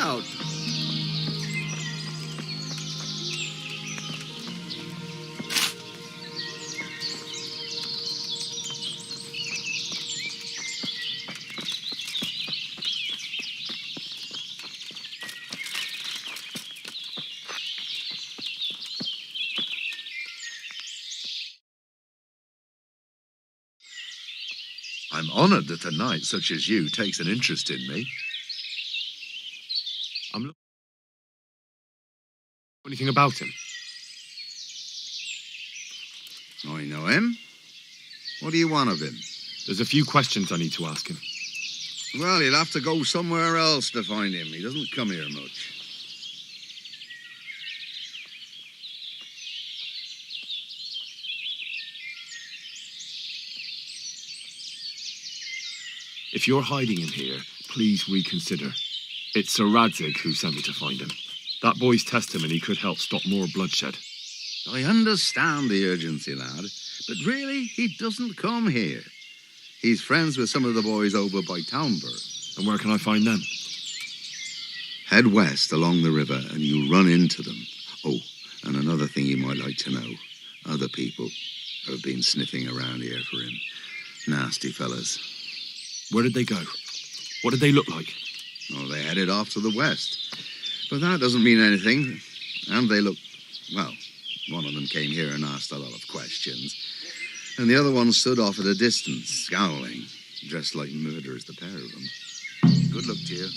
out. I'm honored that a knight such as you takes an interest in me. I'm anything about him? I know him. What do you want of him? There's a few questions I need to ask him. Well, you'll have to go somewhere else to find him. He doesn't come here much. If you're hiding him here, please reconsider. It's Sir Radzig who sent me to find him. That boy's testimony could help stop more bloodshed. I understand the urgency, lad, but really, he doesn't come here. He's friends with some of the boys over by Townburg. And where can I find them? Head west along the river and you'll run into them. Oh, and another thing you might like to know. Other people have been sniffing around here for him. Nasty fellas. Where did they go? What did they look like? Oh, they headed off to the west. But that doesn't mean anything. And they look, well, one of them came here and asked a lot of questions. And the other one stood off at a distance, scowling, dressed like murderers, the pair of them. Good luck to you.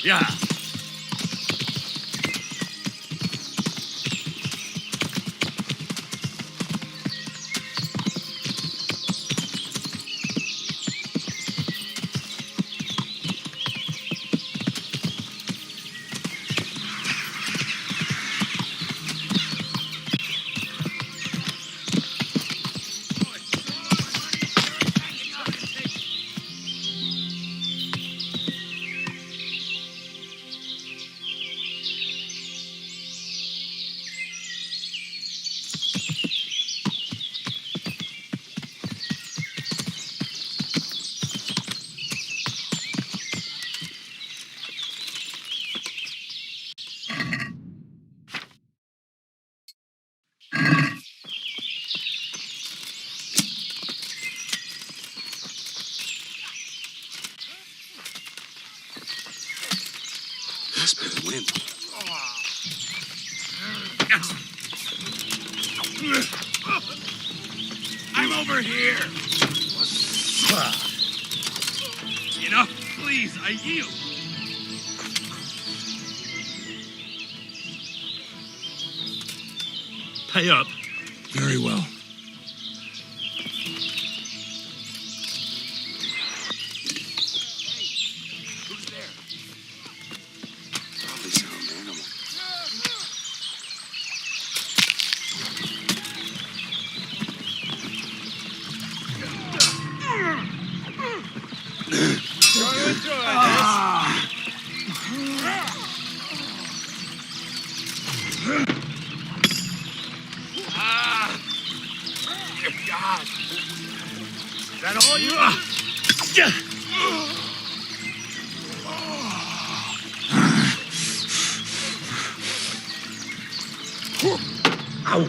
Yeah. That's better wind. I'm over here. Enough, please, I yield. Pay up. Very well. Who's there? Probably some animal. Dear God. Is that all you Ow!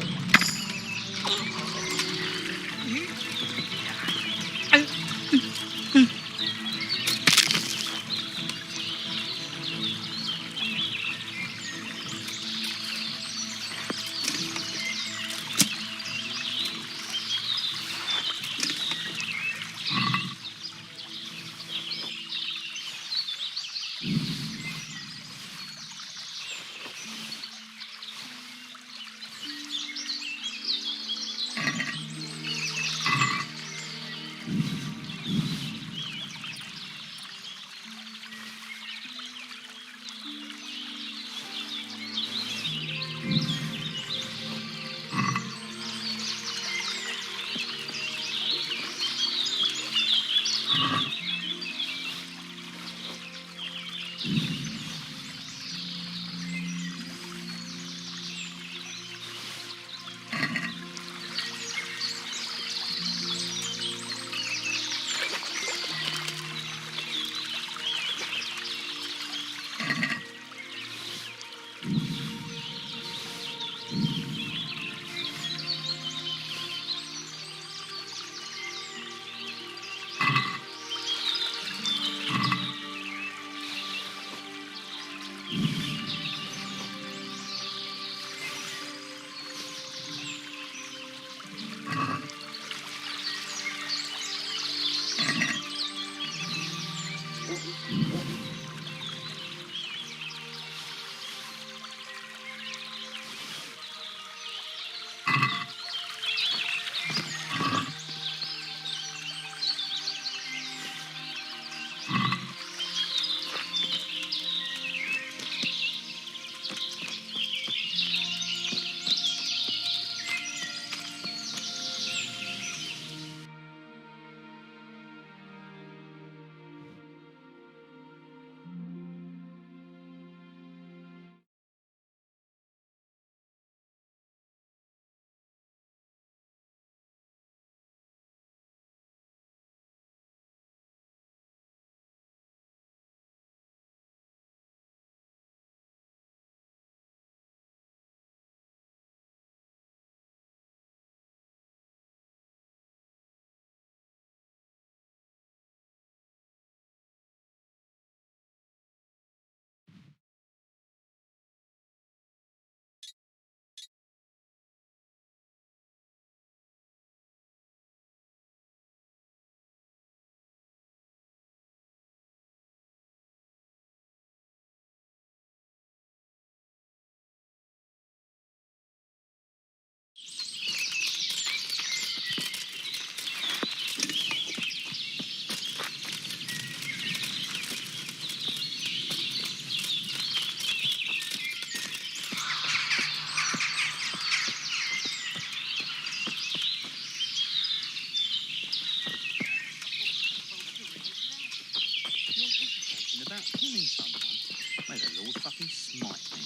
Might be.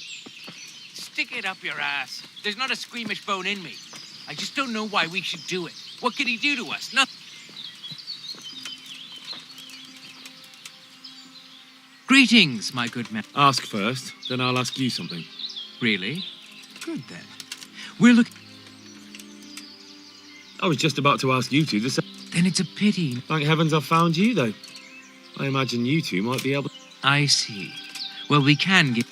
Stick it up your ass. There's not a squeamish bone in me. I just don't know why we should do it. What could he do to us? Nothing. Greetings, my good man. Ask first, then I'll ask you something. Really? Good then. We're looking. I was just about to ask you two the same. Then it's a pity. Thank heavens I've found you, though. I imagine you two might be able to... I see. Well, we can get.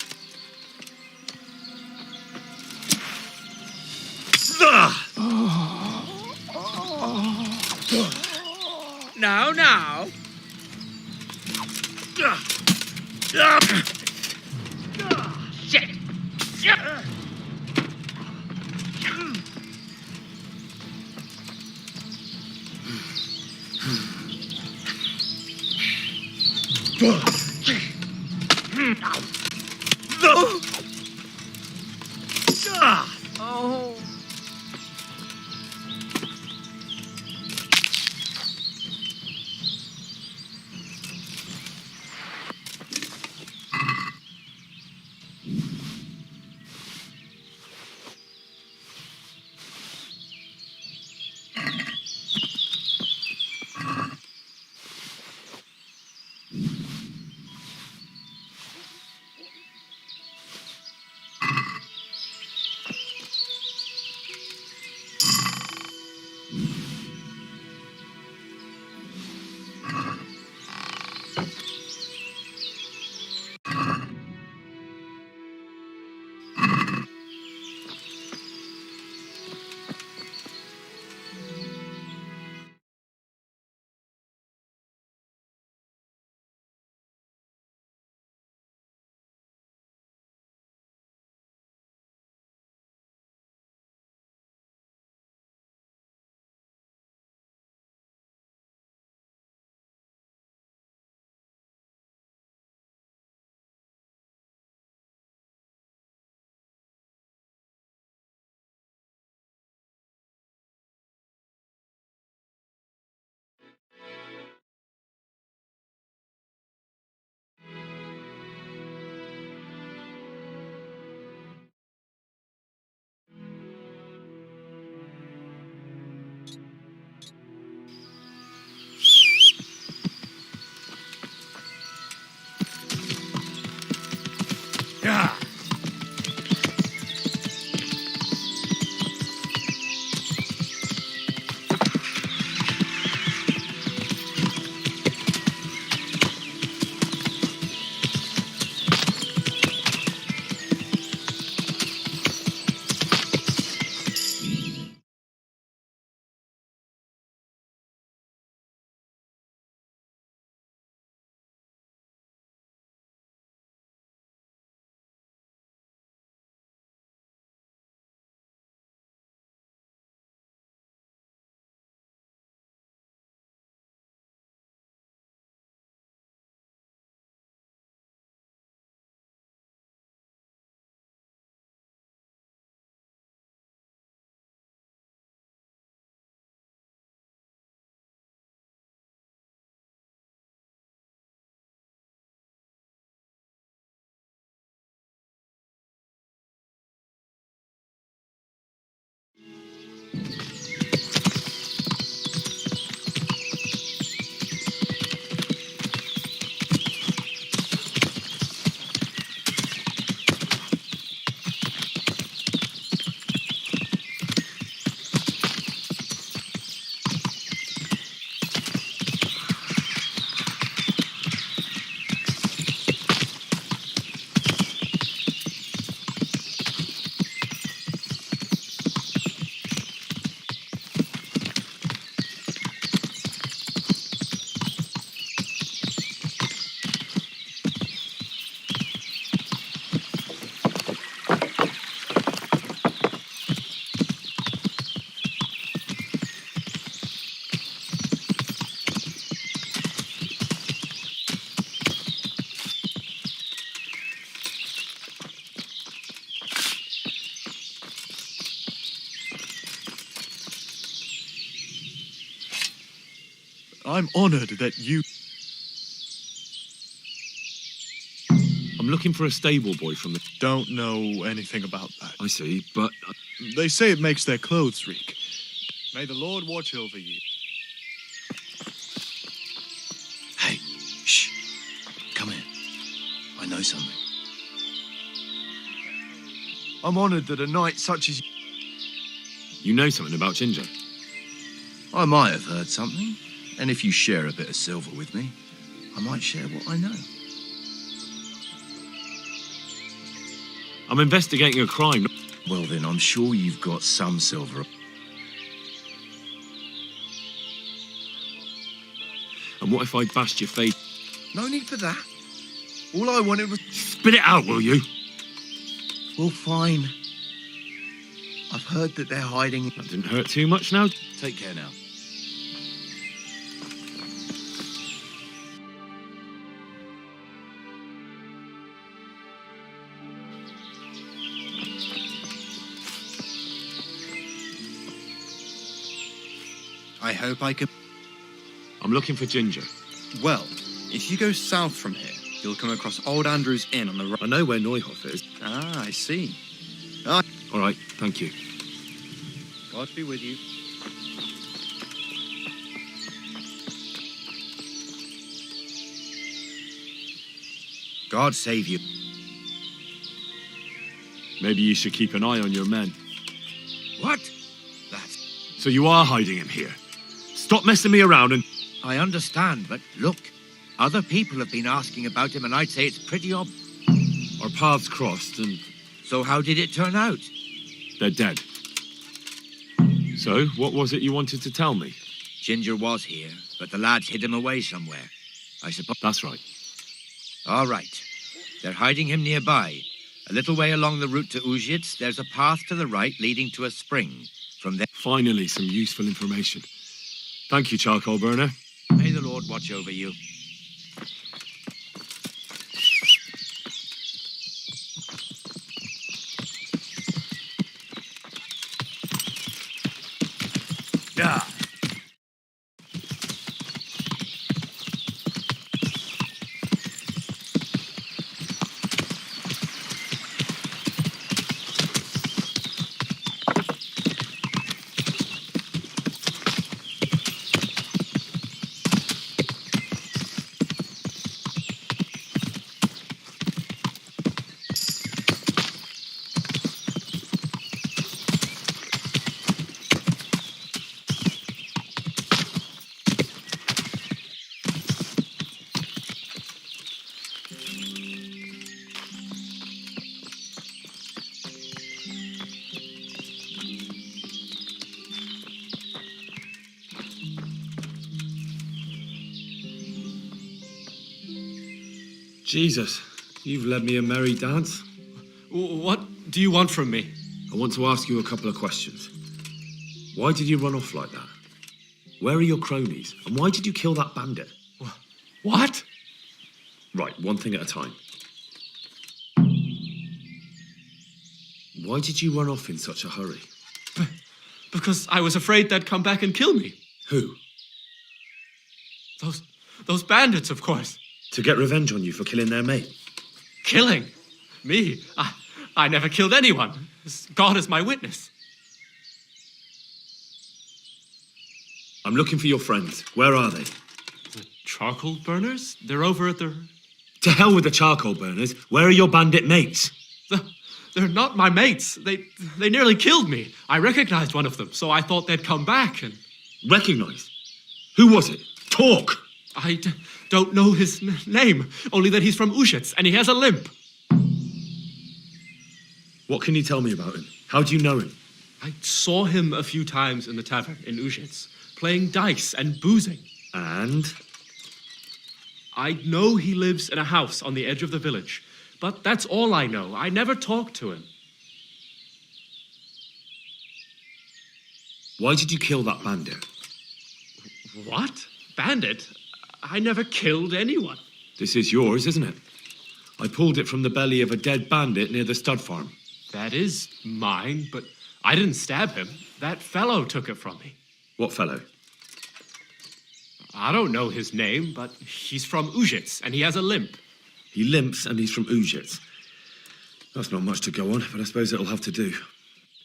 Now. Shit! Oh. Yeah. I'm honored that you... I'm looking for a stable boy from the... Don't know anything about that. I see, but... They say it makes their clothes reek. May the Lord watch over you. Hey, shh. Come here. I know something. I'm honored that a knight such as you... You know something about Ginger? I might have heard something, and if you share a bit of silver with me, I might share what I know. I'm investigating a crime. Well then, I'm sure you've got some silver. And what if I bashed your face? No need for that. All I wanted was... Spit it out, will you? Well, fine. I've heard that they're hiding... That didn't hurt too much now. Take care now. I hope I can... I'm looking for Ginger. Well, if you go south from here, you'll come across Old Andrew's Inn on the right. I know where Neuhoff is. Ah, I see. All right, thank you. God be with you. God save you. Maybe you should keep an eye on your men. What? That's... So you are hiding him here. Stop messing me around and... I understand, but look. Other people have been asking about him, and I'd say it's pretty ob... Our paths crossed and... So how did it turn out? They're dead. So, what was it you wanted to tell me? Ginger was here, but the lads hid him away somewhere. I suppose... That's right. All right. They're hiding him nearby. A little way along the route to Uzhitz, there's a path to the right leading to a spring. From there... Finally, some useful information. Thank you, charcoal burner. May the Lord watch over you. Yeah. Jesus, you've led me a merry dance. What do you want from me? I want to ask you a couple of questions. Why did you run off like that? Where are your cronies? And why did you kill that bandit? What? Right, one thing at a time. Why did you run off in such a hurry? Because I was afraid they'd come back and kill me. Who? Those bandits, of course. To get revenge on you for killing their mate? Killing? Me? I never killed anyone. God is my witness. I'm looking for your friends. Where are they? The charcoal burners? They're over at the... To hell with the charcoal burners. Where are your bandit mates? They're not my mates. They nearly killed me. I recognized one of them, so I thought they'd come back and... Recognized? Who was it? Talk! I don't know his name, only that he's from Uzhitz and he has a limp. What can you tell me about him? How do you know him? I saw him a few times in the tavern in Uzhitz, playing dice and boozing. And? I know he lives in a house on the edge of the village, but that's all I know. I never talked to him. Why did you kill that bandit? What? Bandit? I never killed anyone. This is yours, isn't it? I pulled it from the belly of a dead bandit near the stud farm. That is mine, but I didn't stab him. That fellow took it from me. What fellow? I don't know his name, but he's from Uzhitz, and he has a limp. He limps and he's from Uzhitz. That's not much to go on, but I suppose it'll have to do.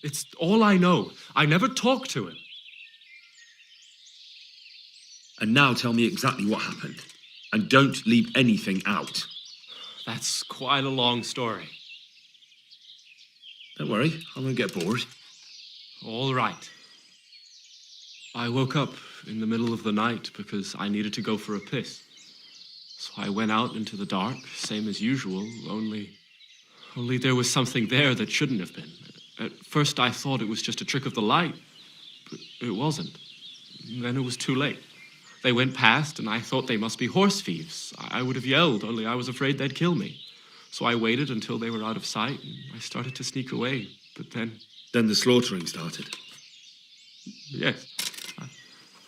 It's all I know. I never talked to him. And now tell me exactly what happened. And don't leave anything out. That's quite a long story. Don't worry, I won't get bored. All right. I woke up in the middle of the night because I needed to go for a piss. So I went out into the dark, same as usual, only there was something there that shouldn't have been. At first I thought it was just a trick of the light, but it wasn't. Then it was too late. They went past, and I thought they must be horse thieves. I would have yelled, only I was afraid they'd kill me. So I waited until they were out of sight, and I started to sneak away. But then... Then the slaughtering started. Yes.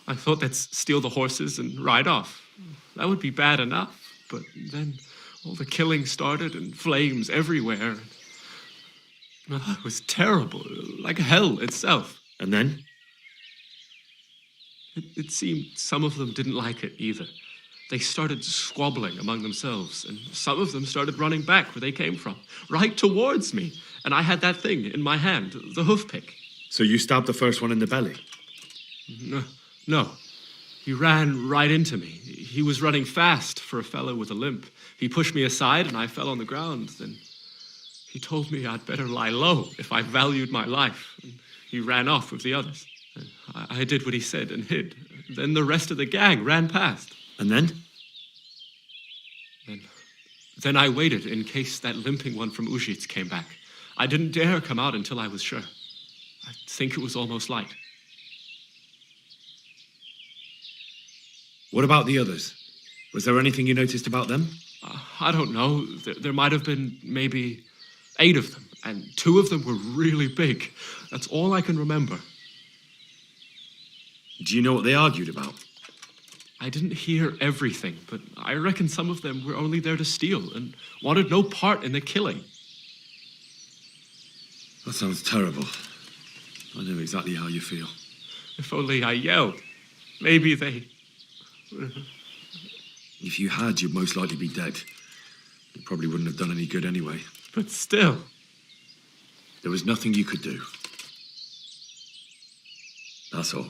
I thought they'd steal the horses and ride off. That would be bad enough. But then all the killing started, and flames everywhere. It was terrible, like hell itself. And then? It seemed some of them didn't like it either. They started squabbling among themselves, and some of them started running back where they came from, right towards me. And I had that thing in my hand, the hoof pick. So you stabbed the first one in the belly? No. He ran right into me. He was running fast for a fellow with a limp. He pushed me aside, and I fell on the ground. Then he told me I'd better lie low if I valued my life. And he ran off with the others. I did what he said and hid. Then the rest of the gang ran past. And then? Then I waited in case that limping one from Uzhitz came back. I didn't dare come out until I was sure. I think it was almost light. What about the others? Was there anything you noticed about them? I don't know. There might have been maybe 8 of them, and 2 of them were really big. That's all I can remember. Do you know what they argued about? I didn't hear everything, but I reckon some of them were only there to steal and wanted no part in the killing. That sounds terrible. I know exactly how you feel. If only I yelled. Maybe they... If you had, you'd most likely be dead. It probably wouldn't have done any good anyway. But still... There was nothing you could do. That's all.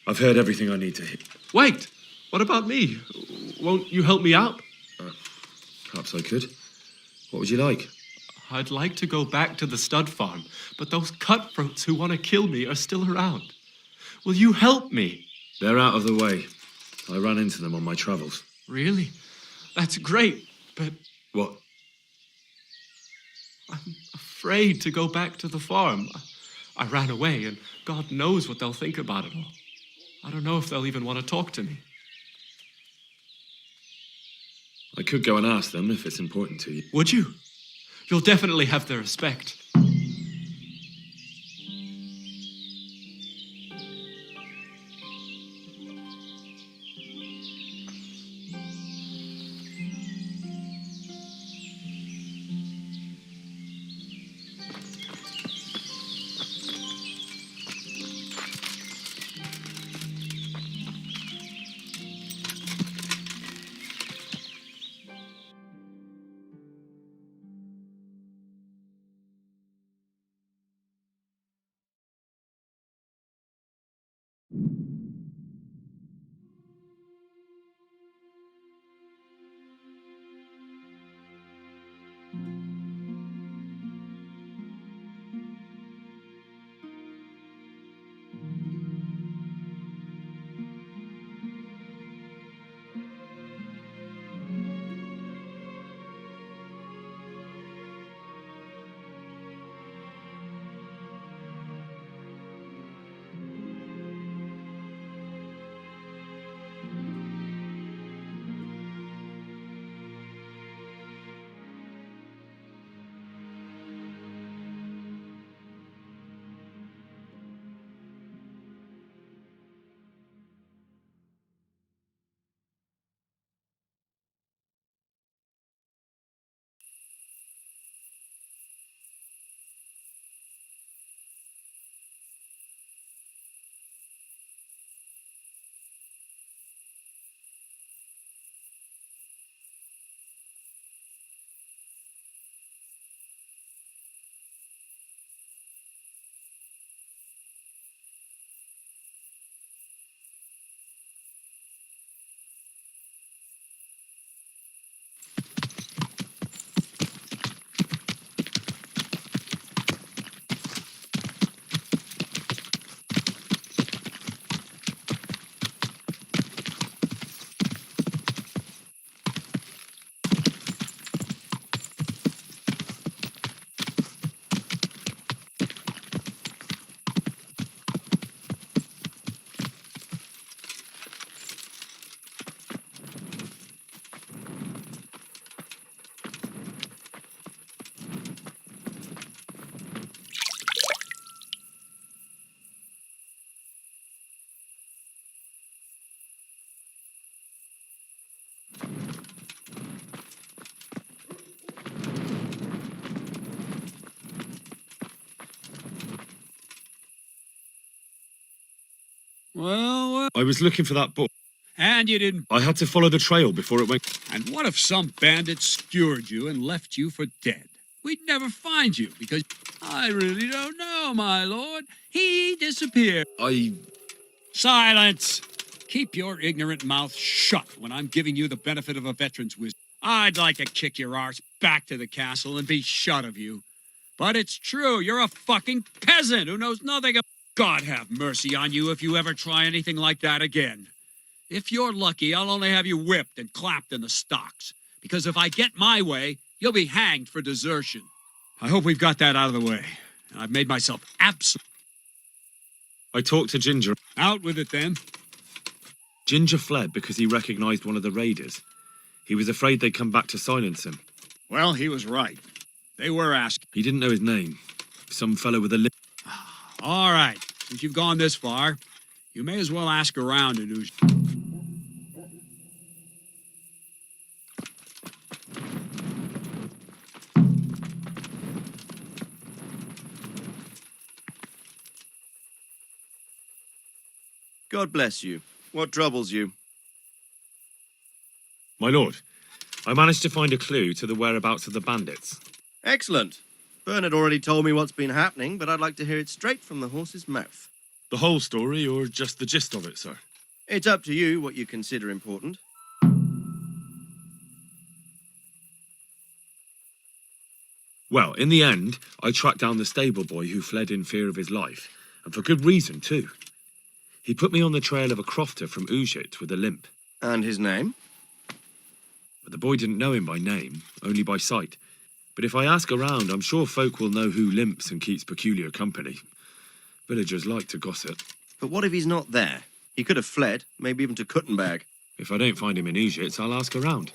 I've heard everything I need to hear. Wait! What about me? Won't you help me out? Perhaps I could. What would you like? I'd like to go back to the stud farm, but those cutthroats who want to kill me are still around. Will you help me? They're out of the way. I ran into them on my travels. Really? That's great, but... What? I'm afraid to go back to the farm. I ran away, and God knows what they'll think about it all. I don't know if they'll even want to talk to me. I could go and ask them if it's important to you. Would you? You'll definitely have their respect. Well, I was looking for that book. and you didn't. I had to follow the trail before it went. And what if some bandit skewered you and left you for dead? We'd never find you because I really don't know, my lord. He disappeared. Silence! Keep your ignorant mouth shut when I'm giving you the benefit of a veteran's wisdom. I'd like to kick your arse back to the castle and be shut of you. But it's true, you're a fucking peasant who knows nothing about... God have mercy on you if you ever try anything like that again. If you're lucky, I'll only have you whipped and clapped in the stocks. Because if I get my way, you'll be hanged for desertion. I hope we've got that out of the way. I've made myself absolute... I talked to Ginger. Out with it, then. Ginger fled because he recognized one of the raiders. He was afraid they'd come back to silence him. Well, he was right. They were asking. He didn't know his name. Some fellow with a limp. All right. Since you've gone this far, you may as well ask around in Uj. God bless you. What troubles you? My lord, I managed to find a clue to the whereabouts of the bandits. Excellent. Bernard already told me what's been happening, but I'd like to hear it straight from the horse's mouth. The whole story, or just the gist of it, sir? It's up to you what you consider important. Well, in the end, I tracked down the stable boy who fled in fear of his life, and for good reason, too. He put me on the trail of a crofter from Ujit with a limp. And his name? But the boy didn't know him by name, only by sight. But if I ask around, I'm sure folk will know who limps and keeps peculiar company. Villagers like to gossip. But what if he's not there? He could have fled, maybe even to Kuttenberg. If I don't find him in Ujit, I'll ask around.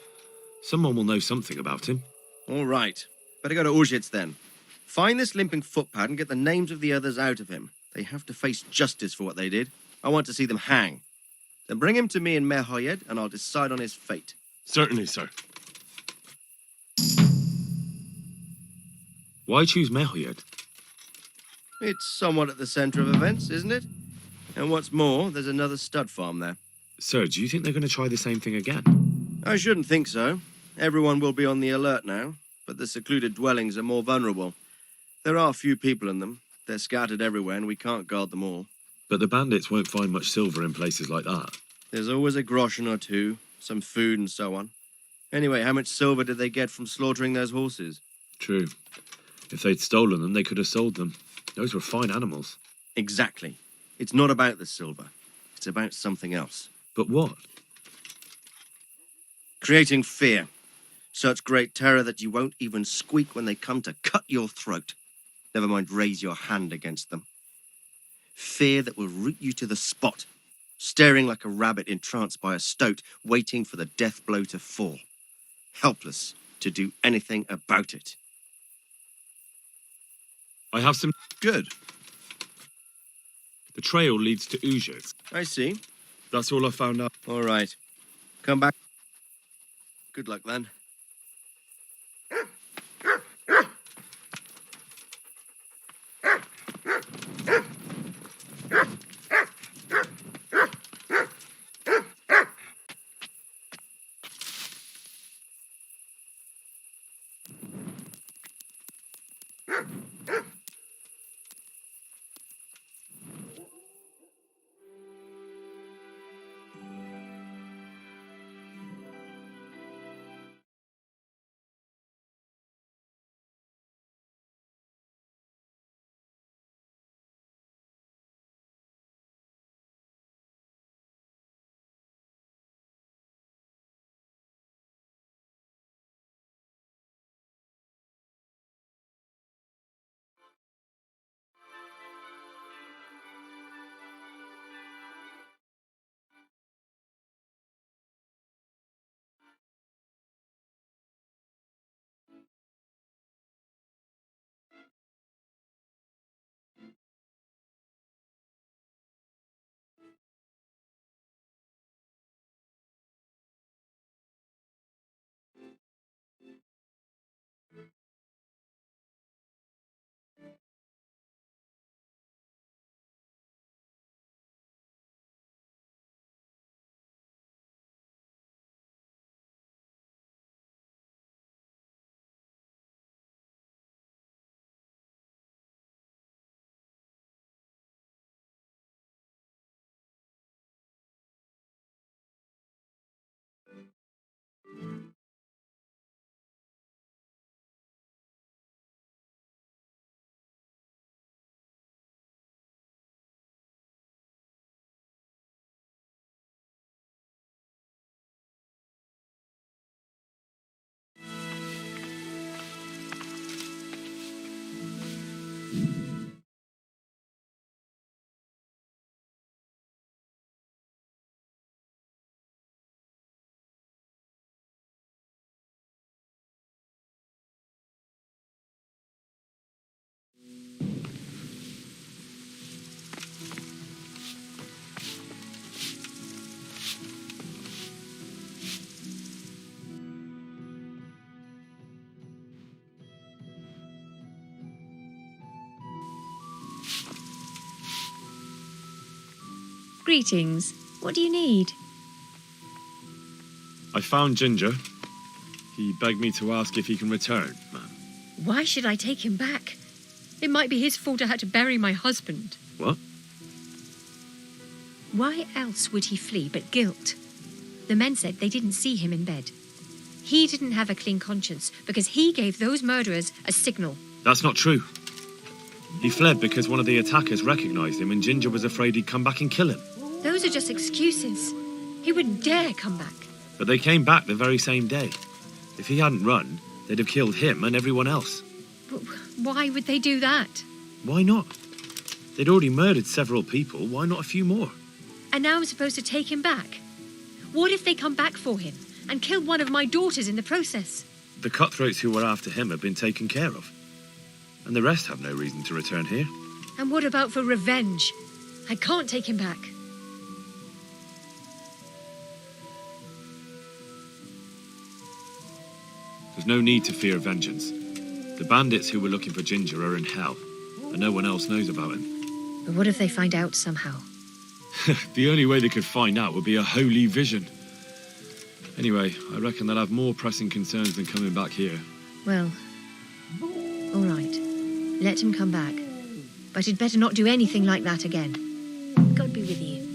Someone will know something about him. All right. Better go to Ujits then. Find this limping footpad and get the names of the others out of him. They have to face justice for what they did. I want to see them hang. Then bring him to me in Merhoyed, and I'll decide on his fate. Certainly, sir. Why choose Merhoyed? It's somewhat at the centre of events, isn't it? And what's more, there's another stud farm there. Sir, do you think they're going to try the same thing again? I shouldn't think so. Everyone will be on the alert now, but the secluded dwellings are more vulnerable. There are few people in them. They're scattered everywhere, and we can't guard them all. But the bandits won't find much silver in places like that. There's always a groschen or two, some food and so on. Anyway, how much silver did they get from slaughtering those horses? True. If they'd stolen them, they could have sold them. Those were fine animals. Exactly. It's not about the silver. It's about something else. But what? Creating fear. Such great terror that you won't even squeak when they come to cut your throat. Never mind raise your hand against them. Fear that will root you to the spot, staring like a rabbit entranced by a stoat, waiting for the death blow to fall. Helpless to do anything about it. I have some... Good. The trail leads to Ujit. I see. That's all I found out. All right. Come back. Good luck then. Greetings. What do you need? I found Ginger. He begged me to ask if he can return, ma'am. Why should I take him back? It might be his fault I had to bury my husband. What? Why else would he flee but guilt? The men said they didn't see him in bed. He didn't have a clean conscience because he gave those murderers a signal. That's not true. He fled because one of the attackers recognized him and Ginger was afraid he'd come back and kill him. Those are just excuses. He wouldn't dare come back. But they came back the very same day. If he hadn't run, they'd have killed him and everyone else. But why would they do that? Why not? They'd already murdered several people. Why not a few more? And now I'm supposed to take him back? What if they come back for him and kill one of my daughters in the process? The cutthroats who were after him have been taken care of. And the rest have no reason to return here. And what about for revenge? I can't take him back. There's no need to fear vengeance. The bandits who were looking for Ginger are in hell, and no one else knows about him. But what if they find out somehow? The only way they could find out would be a holy vision. Anyway, I reckon they'll have more pressing concerns than coming back here. Well, all right. Let him come back. But he'd better not do anything like that again. God be with you.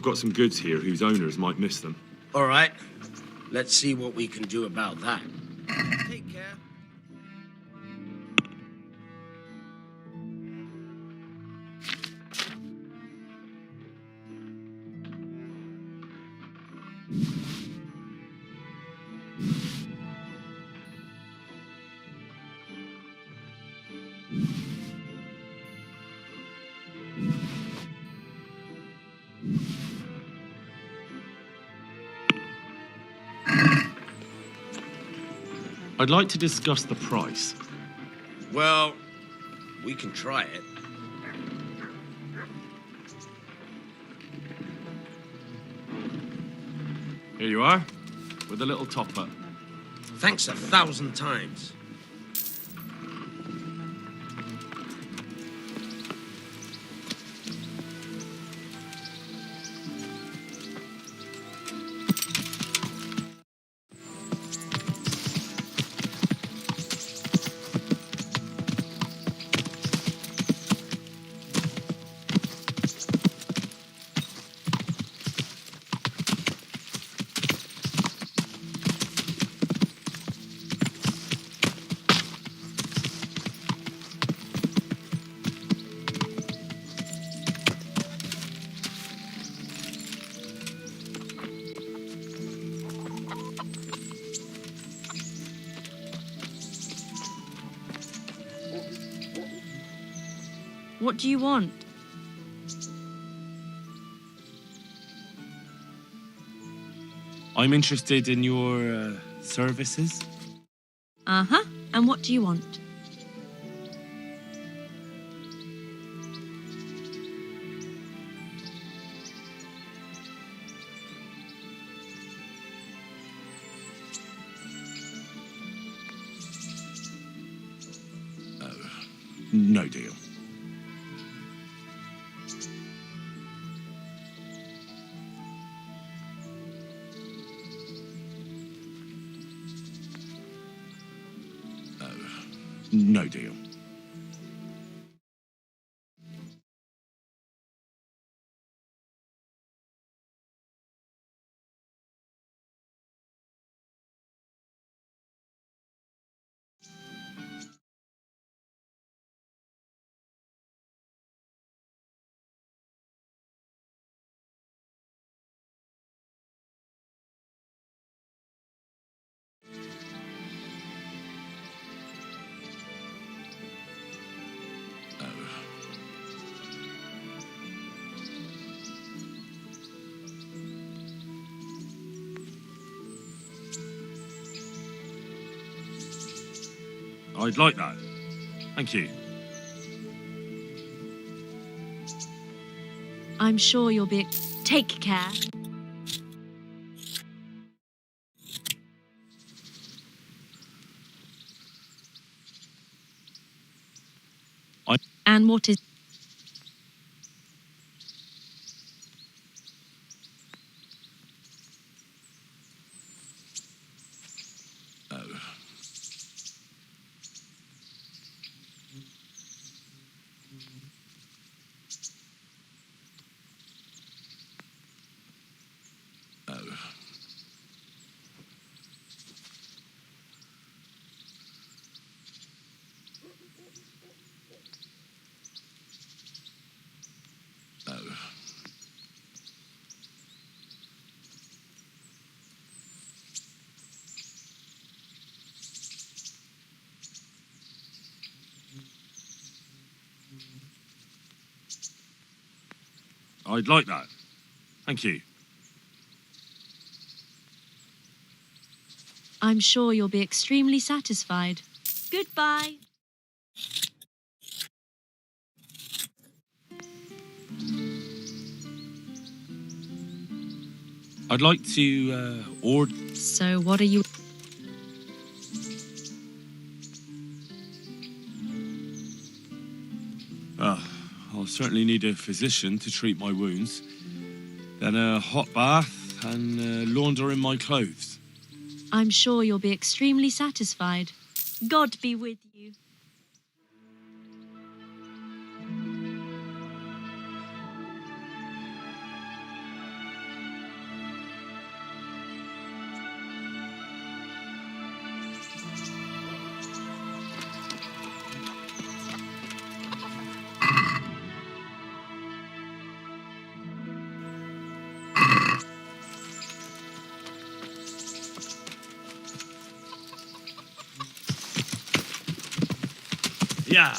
I've got some goods here whose owners might miss them. All right. Let's see what we can do about that. Take care. I'd like to discuss the price. Well, we can try it. Here you are, with a little top-up. Thanks 1,000 times. What do you want? I'm interested in your services. Uh-huh. And what do you want? No deal. No deal. I'd like that. Thank you. I'm sure you'll be... Take care. And what is... I'd like that. Thank you. I'm sure you'll be extremely satisfied. Goodbye. I'd like to order. So what are you... I'll certainly need a physician to treat my wounds. Then a hot bath and laundering my clothes. I'm sure you'll be extremely satisfied. God be with you. Yeah.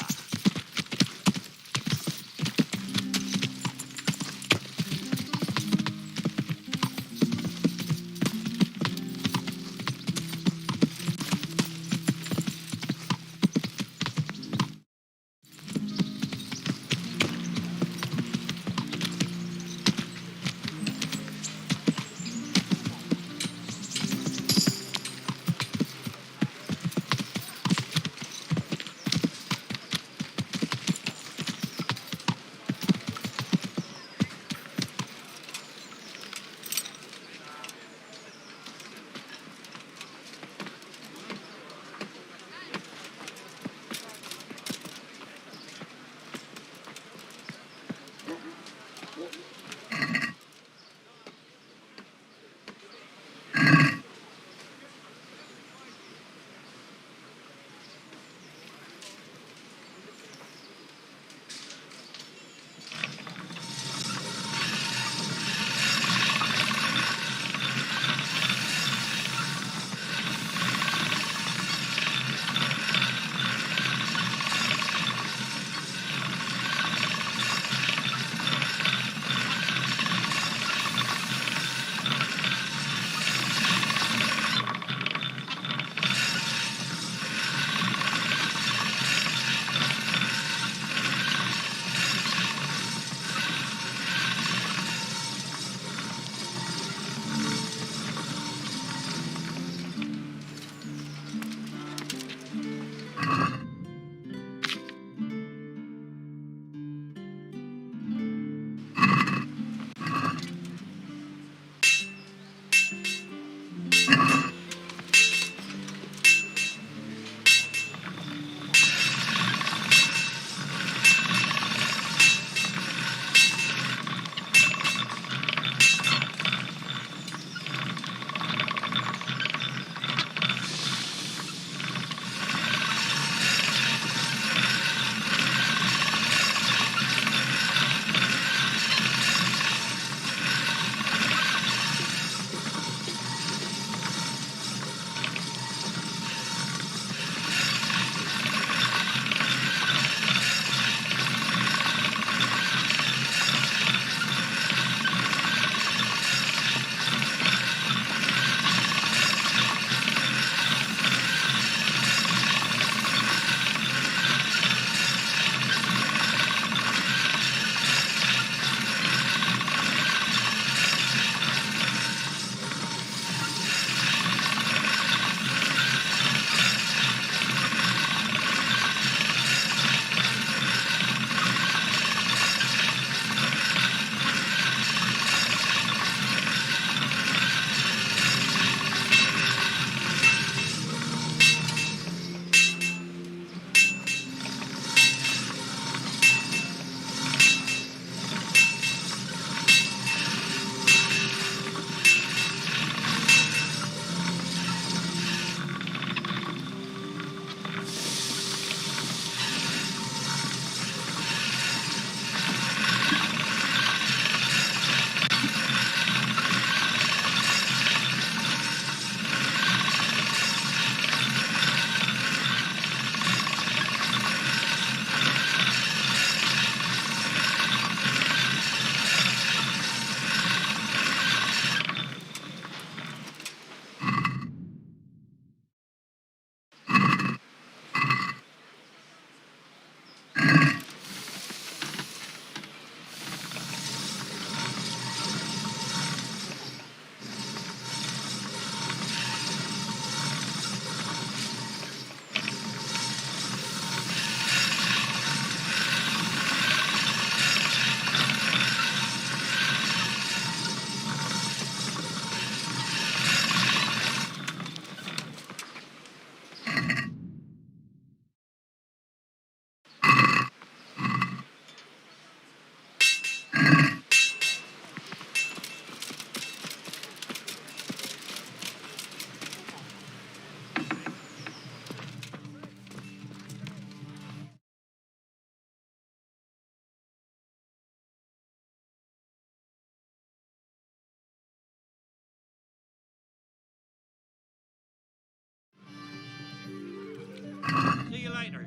fighter.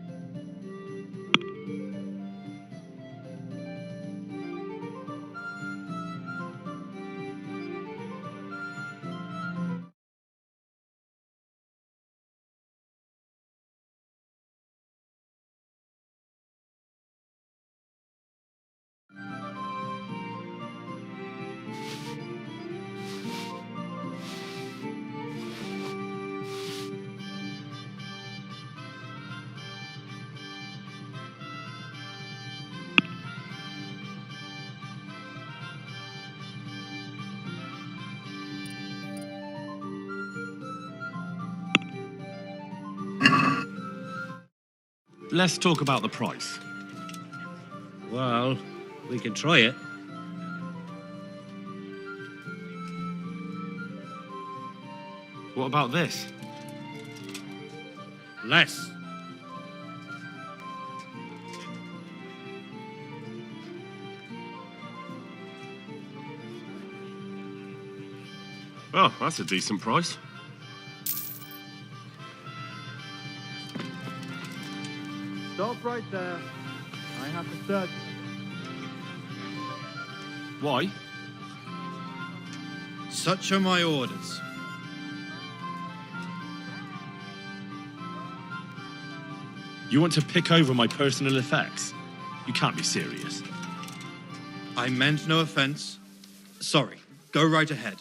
Let's talk about the price. Well, we can try it. What about this? Less. Oh, that's a decent price. Stop right there. I have to search. Why? Such are my orders. You want to pick over my personal effects? You can't be serious. I meant no offense. Sorry. Go right ahead.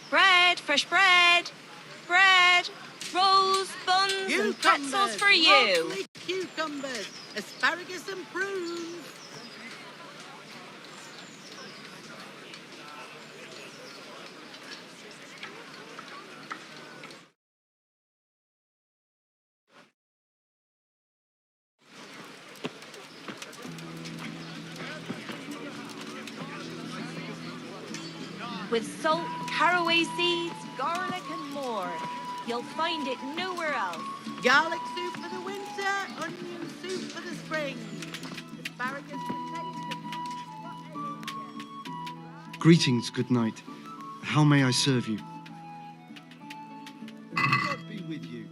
Bread, fresh bread, bread, rolls, buns, and pretzels for you. Lovely cucumbers, asparagus and prunes. With salt, caraway seeds, garlic, and more. You'll find it nowhere else. Garlic soup for the winter, onion soup for the spring. Asparagus for taste and Greetings, good night. How may I serve you? God be with you.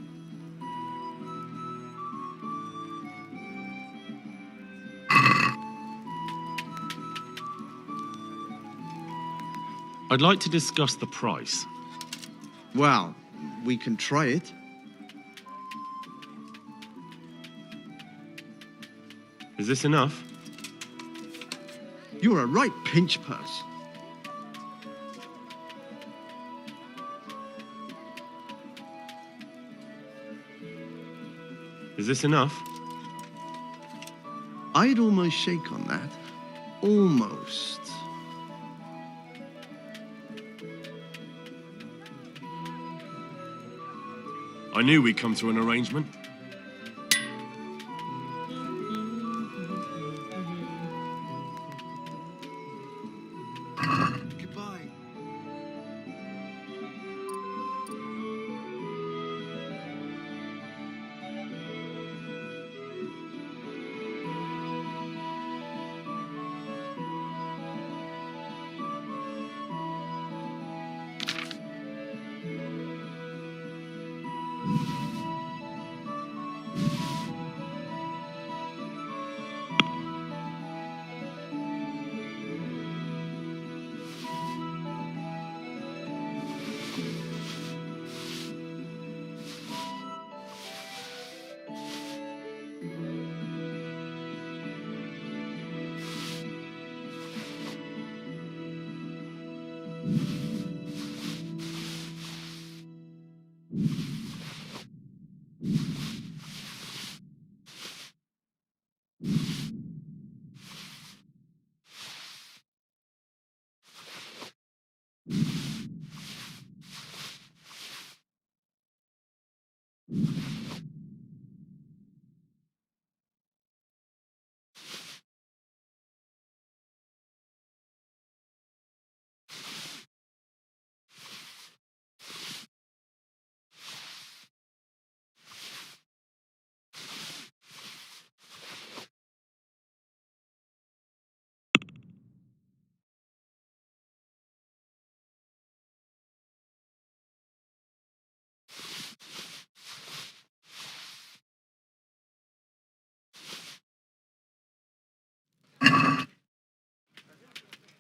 I'd like to discuss the price. Well, we can try it. Is this enough? You're a right pinch purse. Is this enough? I'd almost shake on that. Almost. I knew we'd come to an arrangement. Goodbye.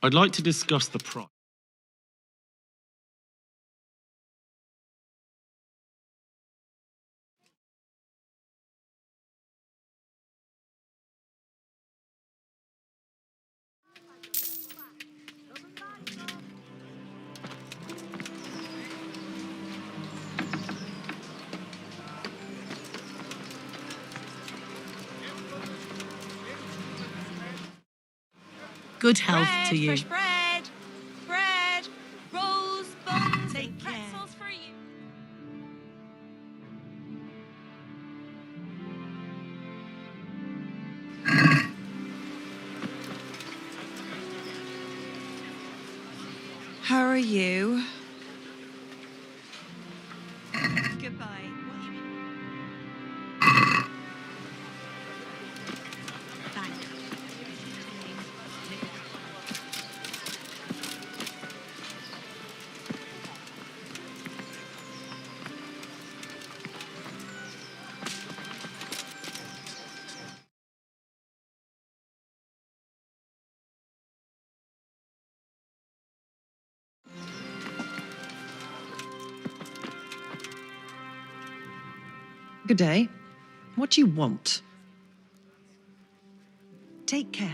I'd like to discuss the price. Good health Bread, to you. fresh bread. Bread, rolls, buns, and pretzels for you. How are you? Goodbye. Good day. What do you want? Take care.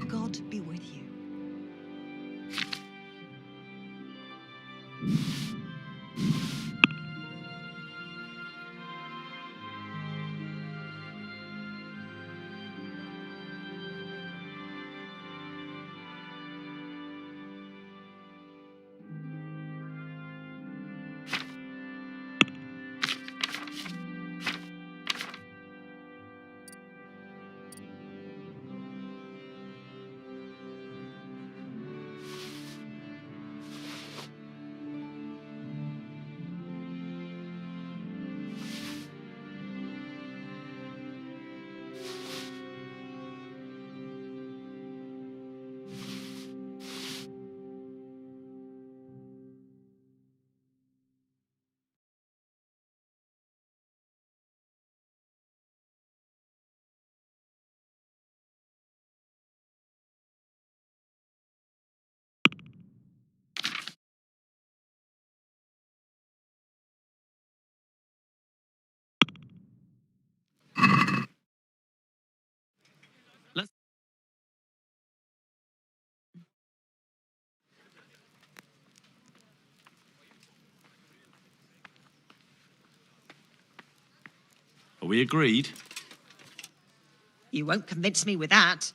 God be with you. Are we agreed? You won't convince me with that.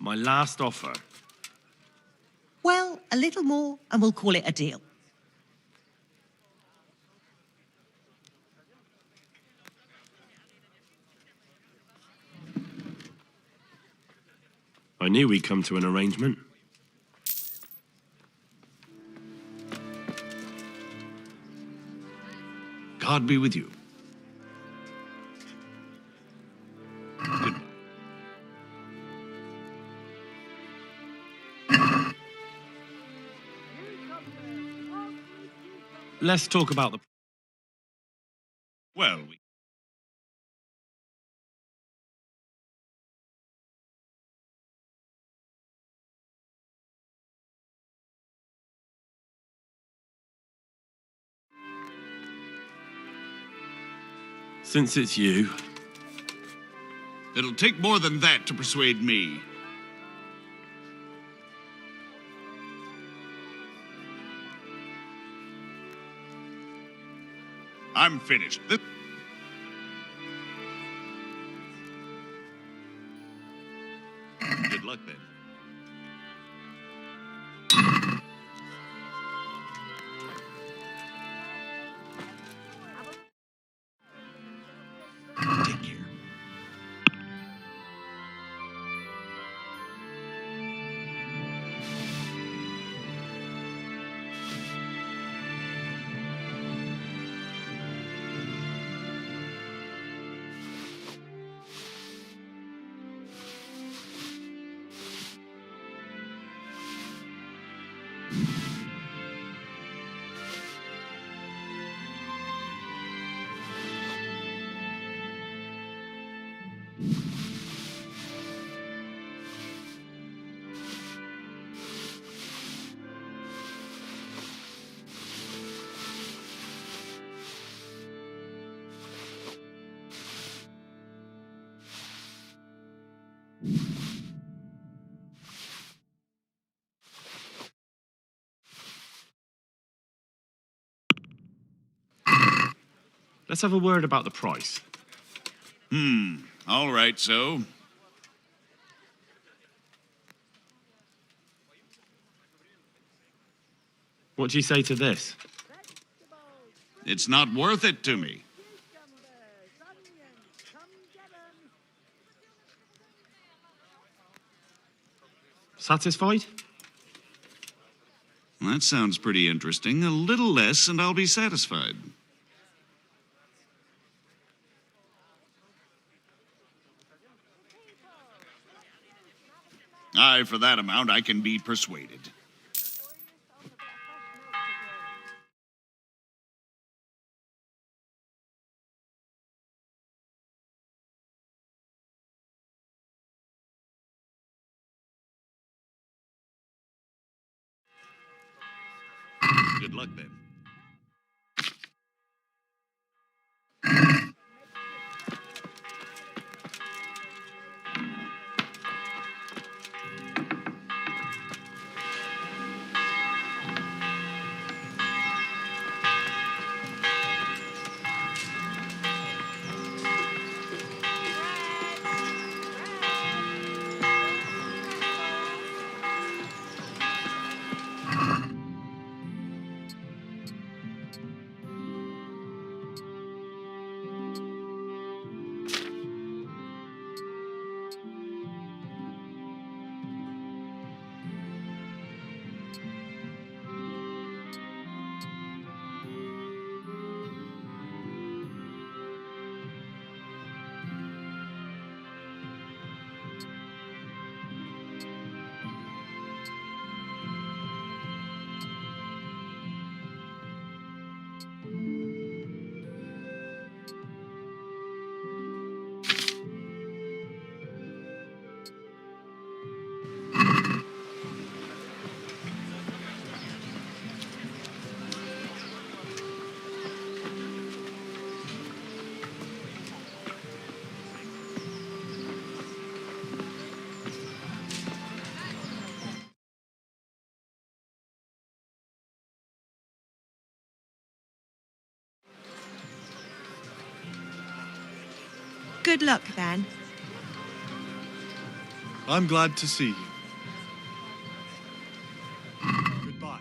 My last offer. Well, a little more and we'll call it a deal. I knew we'd come to an arrangement. God be with you. Goodbye. Let's talk about the... Well, since it's you... It'll take more than that to persuade me. I'm finished. Good luck then. Take care. Let's have a word about the price. All right, so. What do you say to this? It's not worth it to me. Satisfied? That sounds pretty interesting. A little less, and I'll be satisfied. Aye, for that amount, I can be persuaded. Good luck then. Good luck, then. I'm glad to see you. Goodbye.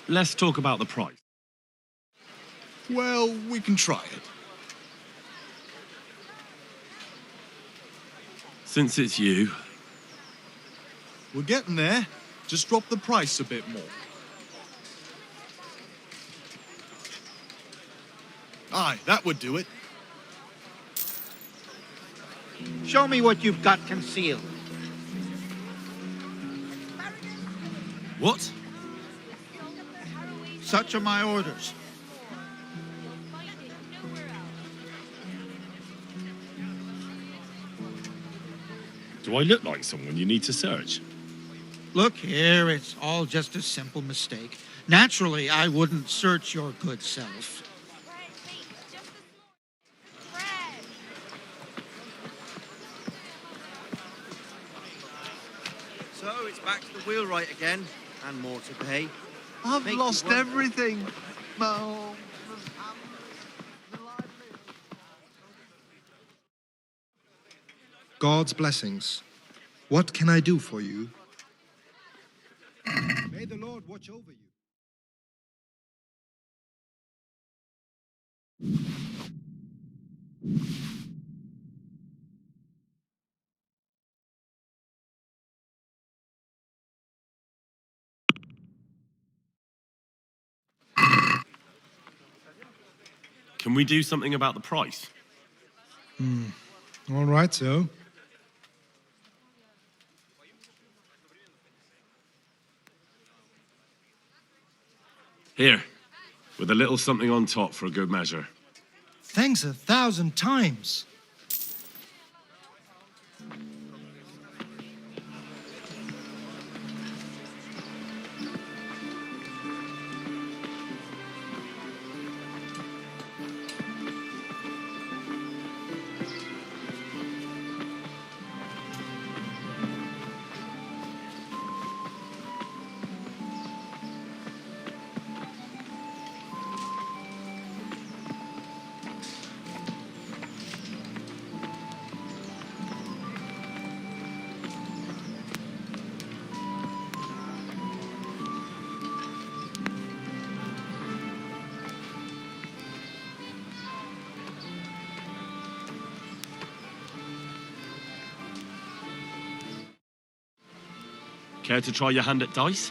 let's talk about the price. Well, we can try it. Since it's you, We're getting there. Just drop the price a bit more. Aye, that would do it. Show me what you've got concealed. what? Such are my orders. Do I look like someone you need to search? Look here, it's all just a simple mistake. Naturally, I wouldn't search your good self. So it's back to the wheelwright again, and more to pay. I've Make lost you wonder. everything. Oh. God's blessings. What can I do for you? May the Lord watch over you. Can we do something about the price? All right, so. Here, with a little something on top for a good measure. Thanks 1,000 times. Care to try your hand at dice?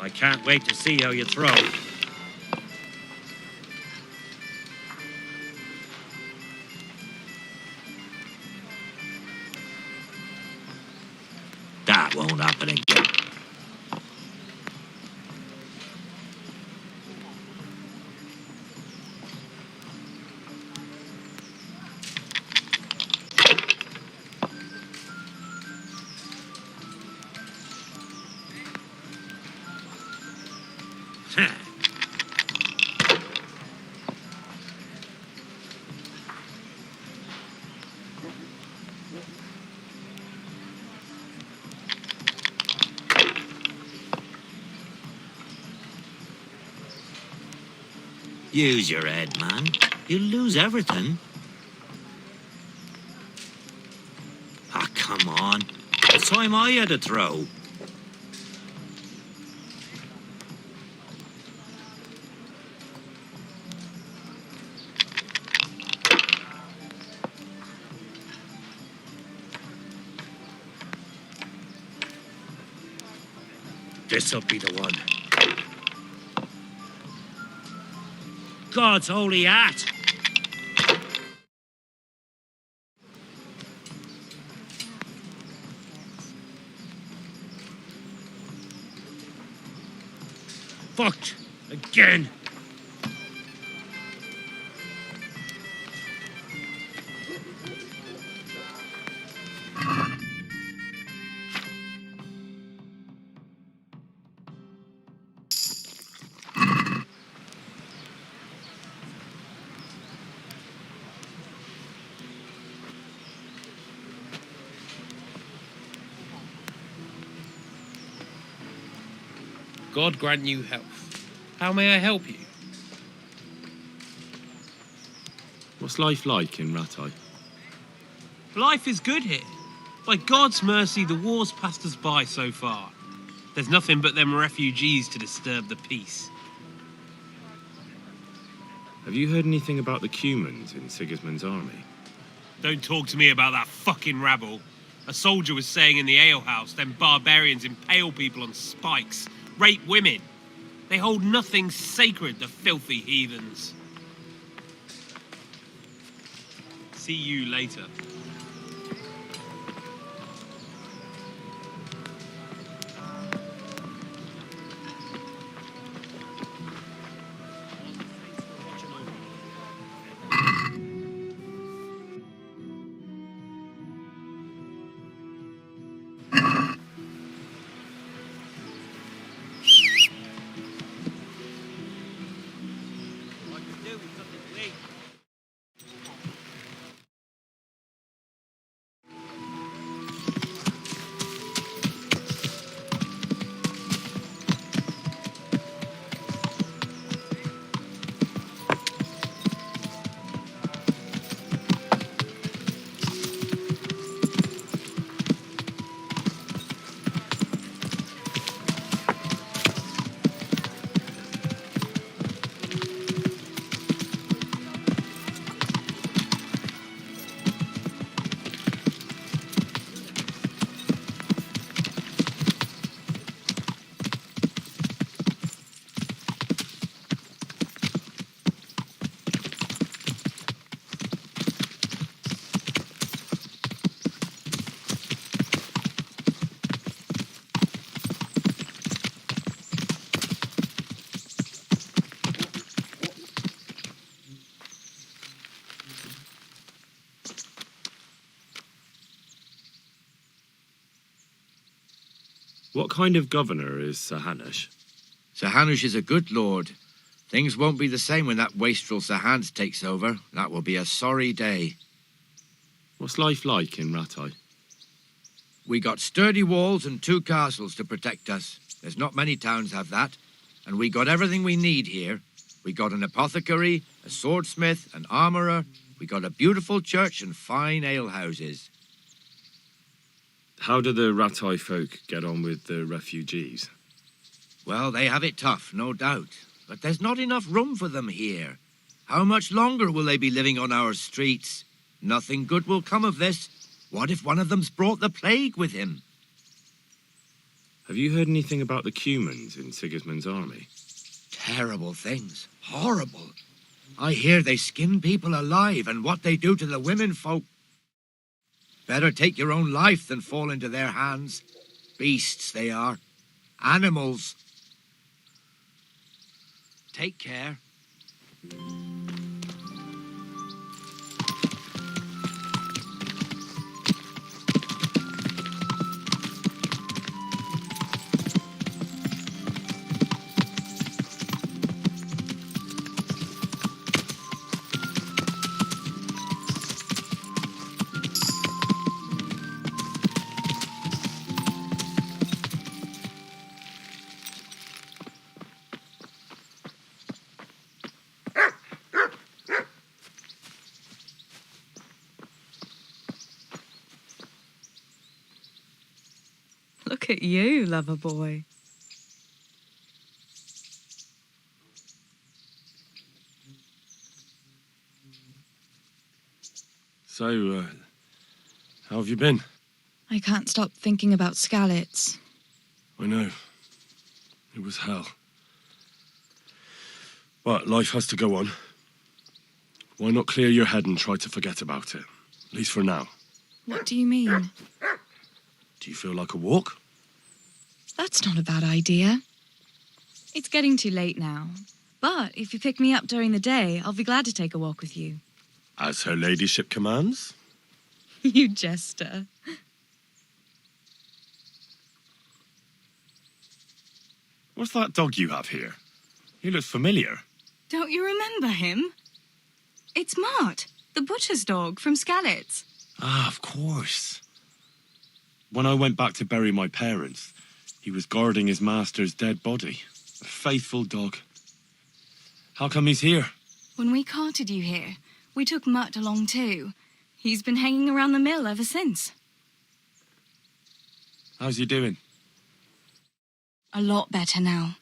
I can't wait to see how you throw. That won't happen again. Use your head, man. You'll lose everything. Ah, come on. It's time I had a throw. This'll be the one. God's holy hat! Fucked! Again! God grant you health. How may I help you? What's life like in Rattay? Life is good here. By God's mercy, the war's passed us by so far. There's nothing but them refugees to disturb the peace. Have you heard anything about the Cumans in Sigismund's army? Don't talk to me about that fucking rabble. A soldier was saying in the alehouse, them barbarians impale people on spikes, rape women. They hold nothing sacred, the filthy heathens. See you later. What kind of governor is Sir Hanush? Sir Hanush is a good lord. Things won't be the same when that wastrel Sir Hans takes over. That will be a sorry day. What's life like in Rattay? We got sturdy walls and 2 castles to protect us. There's not many towns have that. And we got everything we need here. We got an apothecary, a swordsmith, an armourer. We got a beautiful church and fine alehouses. How do the Rattay folk get on with the refugees? Well, they have it tough, no doubt. But there's not enough room for them here. How much longer will they be living on our streets? Nothing good will come of this. What if one of them's brought the plague with him? Have you heard anything about the Cumans in Sigismund's army? Terrible things. Horrible. I hear they skin people alive, and what they do to the women folk. Better take your own life than fall into their hands. Beasts they are. Animals. Take care. Look at you, lover boy. So, how have you been? I can't stop thinking about Skalitz. I know. It was hell. But life has to go on. Why not clear your head and try to forget about it? At least for now. What do you mean? Do you feel like a walk? That's not a bad idea. It's getting too late now. But if you pick me up during the day, I'll be glad to take a walk with you. As her ladyship commands? You jester. What's that dog you have here? He looks familiar. Don't you remember him? It's Mart, the butcher's dog from Skalitz. Ah, of course. When I went back to bury my parents, he was guarding his master's dead body. A faithful dog. How come he's here? When we carted you here, We took Mutt along too. He's been hanging around the mill ever since. How's he doing? A lot better now.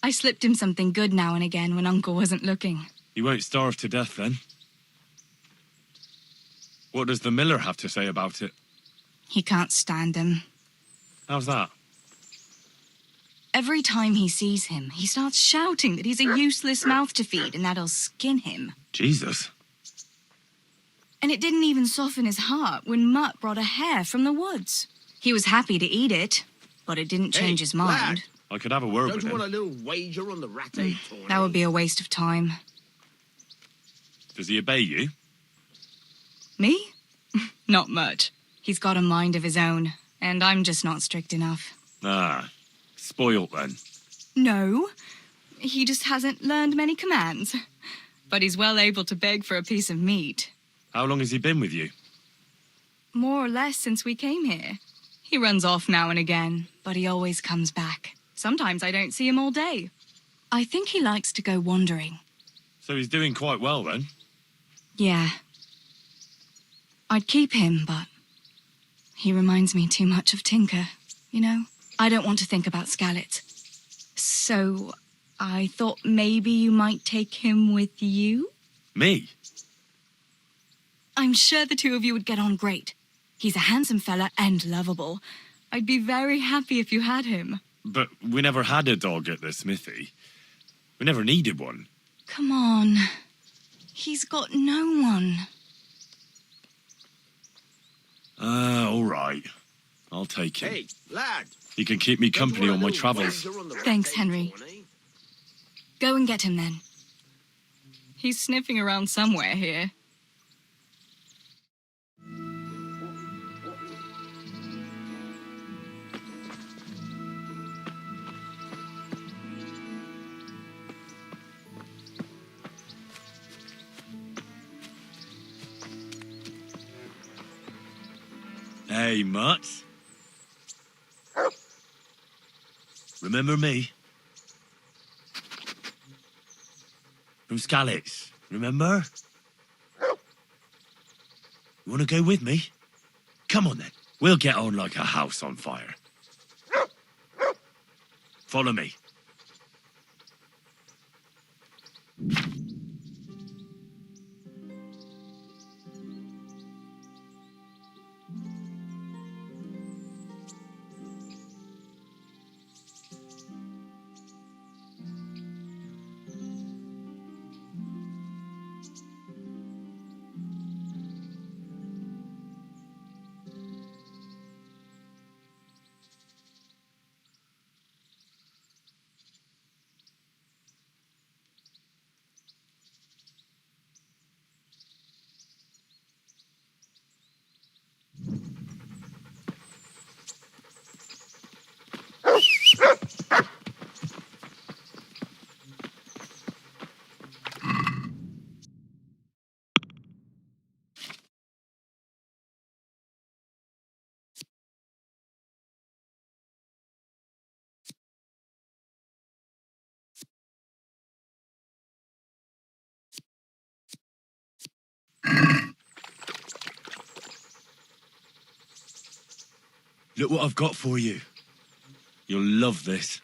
I slipped him something good now and again when Uncle wasn't looking. He won't starve to death then. What does the miller have to say about it? He can't stand him. How's that? Every time he sees him, he starts shouting that he's a useless mouth to feed and that'll skin him. Jesus. And it didn't even soften his heart when Mutt brought a hare from the woods. He was happy to eat it, but it didn't change his mind. I could have a word Don't with you him. want a little wager on the rat tourney? That would be a waste of time. Does he obey you? Me? Not much. He's got a mind of his own, and I'm just not strict enough. Ah, spoilt then. No, he just hasn't learned many commands. But he's well able to beg for a piece of meat. How long has he been with you? More or less since we came here. He runs off now and again, but he always comes back. Sometimes I don't see him all day. I think he likes to go wandering. So he's doing quite well then? Yeah. I'd keep him, but he reminds me too much of Tinker, you know? I don't want to think about Skallets. So I thought maybe you might take him with you? Me? I'm sure the two of you would get on great. He's a handsome fella and lovable. I'd be very happy if you had him. But we never had a dog at the smithy. We never needed one. Come on. He's got no one. All right. I'll take him. Hey, lad. He can keep me company on my travels. Thanks, Henry. Go and get him then. He's sniffing around somewhere here. Hey, Mutt. Remember me? From Skallets, remember? You want to go with me? Come on then. We'll get on like a house on fire. Follow me. Look what I've got for you. You'll love this.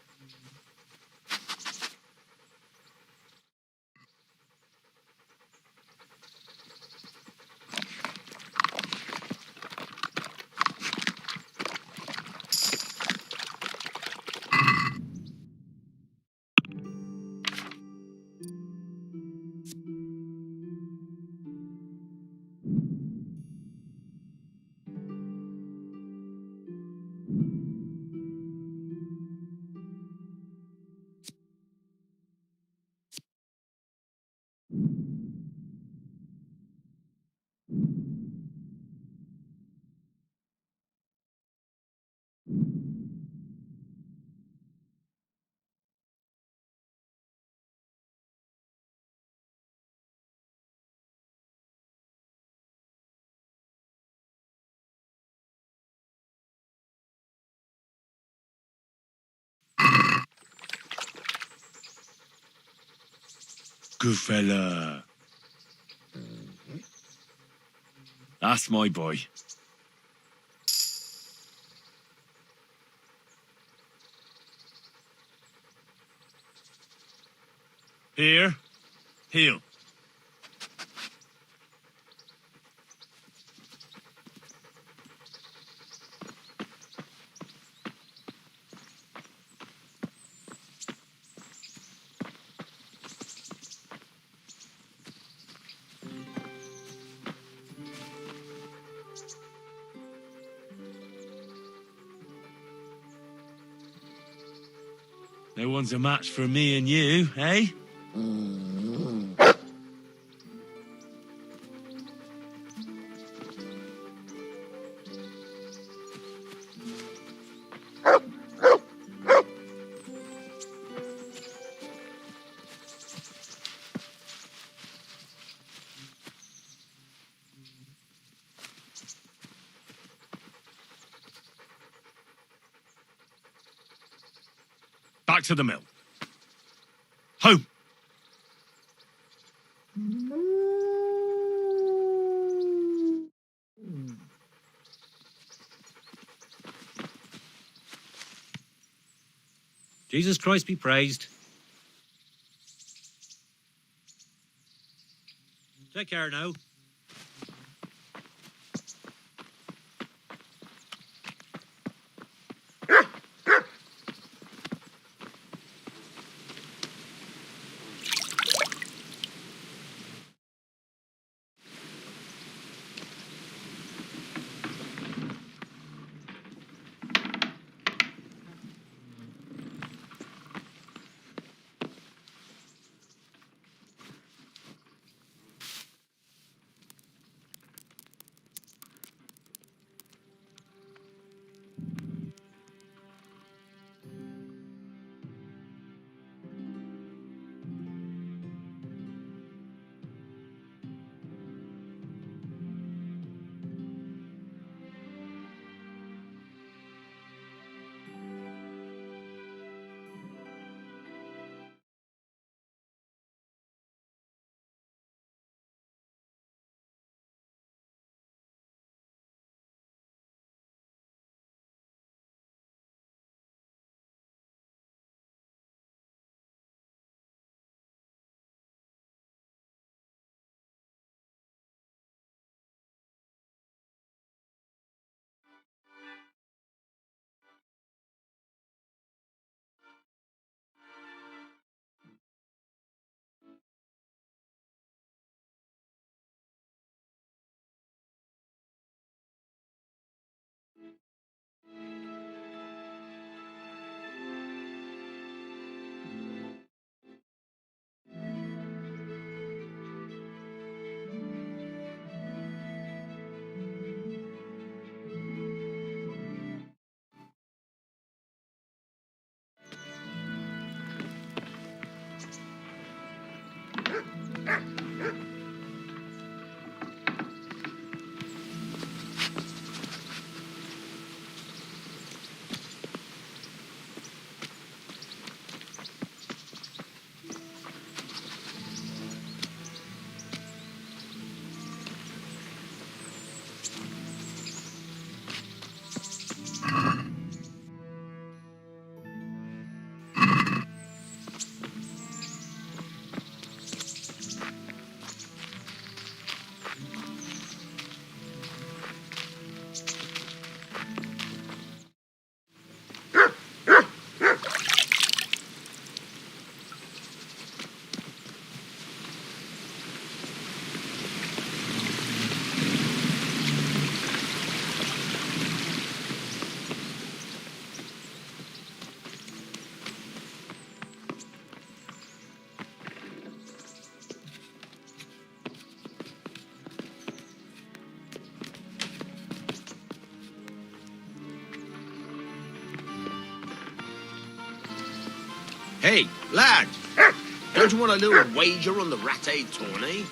Good fella. That's my boy. Here. Heel. No one's a match for me and you, eh? Back to the mill. Home! Jesus Christ be praised. Take care now. Hey, lad! Don't you want a little wager on the Rattay tourney?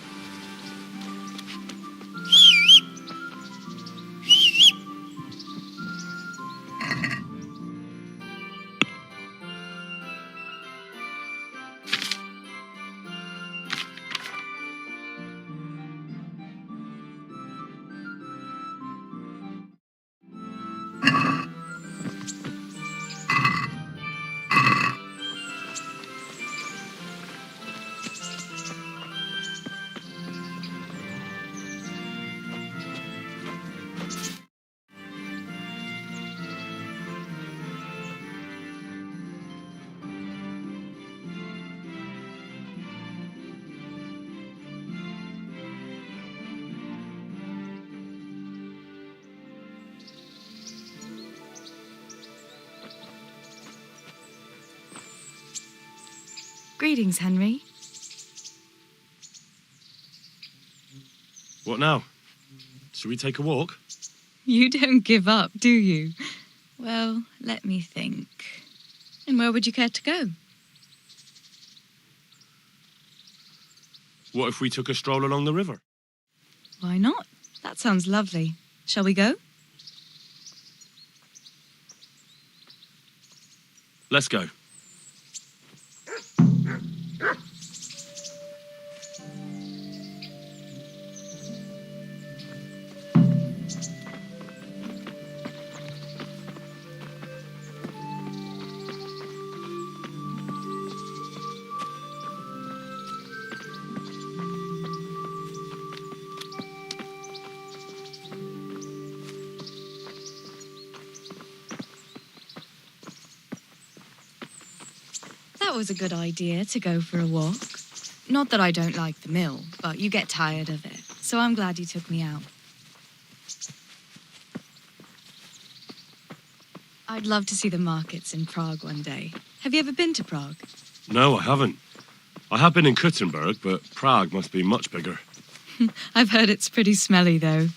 Greetings, Henry. What now? Shall we take a walk? You don't give up, do you? Well, let me think. And where would you care to go? What if we took a stroll along the river? Why not? That sounds lovely. Shall we go? Let's go. That was a good idea to go for a walk. Not that I don't like the mill, but you get tired of it. So I'm glad you took me out. I'd love to see the markets in Prague one day. Have you ever been to Prague? No, I haven't. I have been in Kuttenberg, but Prague must be much bigger. I've heard it's pretty smelly, though.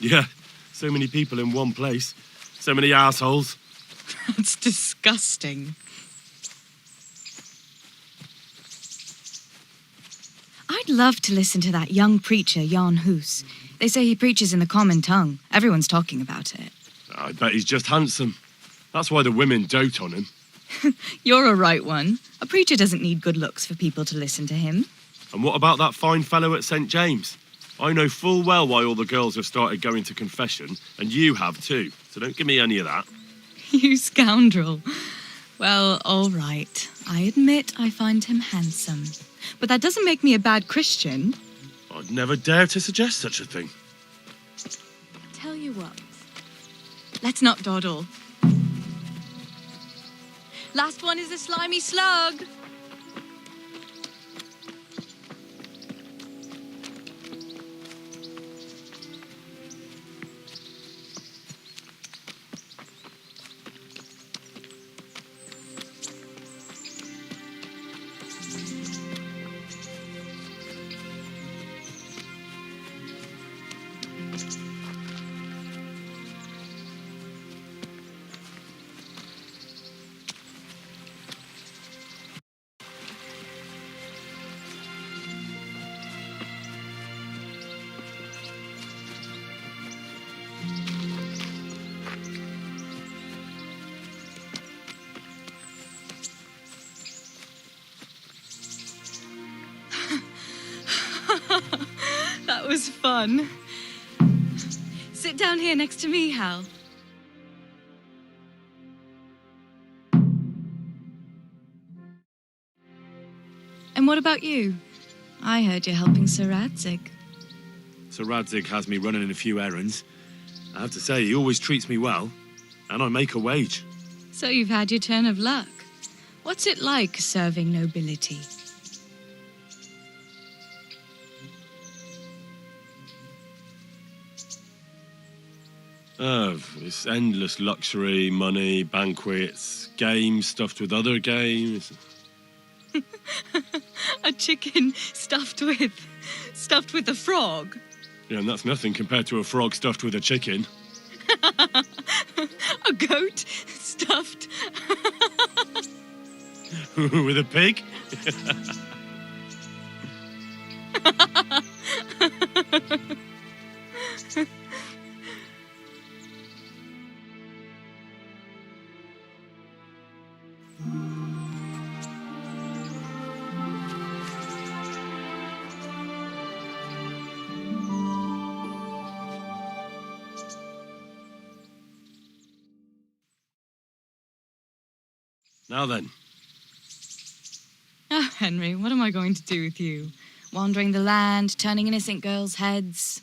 Yeah, so many people in one place. So many assholes. That's disgusting. I'd love to listen to that young preacher, Jan Hus. They say he preaches in the common tongue. Everyone's talking about it. I bet he's just handsome. That's why the women dote on him. You're a right one. A preacher doesn't need good looks for people to listen to him. And what about that fine fellow at St. James? I know full well why all the girls have started going to confession, and you have too. So don't give me any of that. You scoundrel. Well, all right. I admit I find him handsome. But that doesn't make me a bad Christian. I'd never dare to suggest such a thing. Tell you what. Let's not dawdle. Last one is a slimy slug. That was fun. Sit down here next to me, Hal. And what about you? I heard you're helping Sir Radzig. Sir Radzig has me running a few errands. I have to say, he always treats me well, and I make a wage. So you've had your turn of luck. What's it like serving nobility? It's endless luxury, money, banquets, games stuffed with other games. A chicken stuffed with a frog. Yeah, and that's nothing compared to a frog stuffed with a chicken. A goat stuffed with a pig? Now then. Oh, Henry, what am I going to do with you? Wandering the land, turning innocent girls' heads.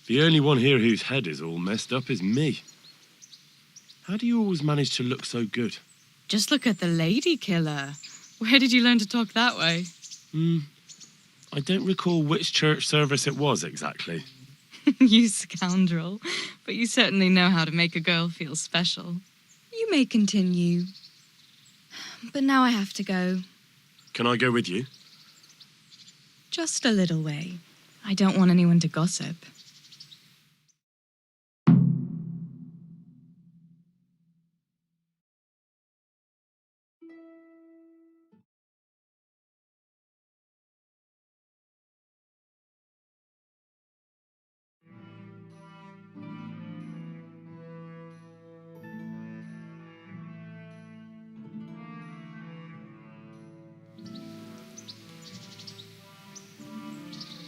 The only one here whose head is all messed up is me. How do you always manage to look so good? Just look at the lady killer. Where did you learn to talk that way? I don't recall which church service it was exactly. You scoundrel. But you certainly know how to make a girl feel special. You may continue. But now I have to go. Can I go with you? Just a little way. I don't want anyone to gossip.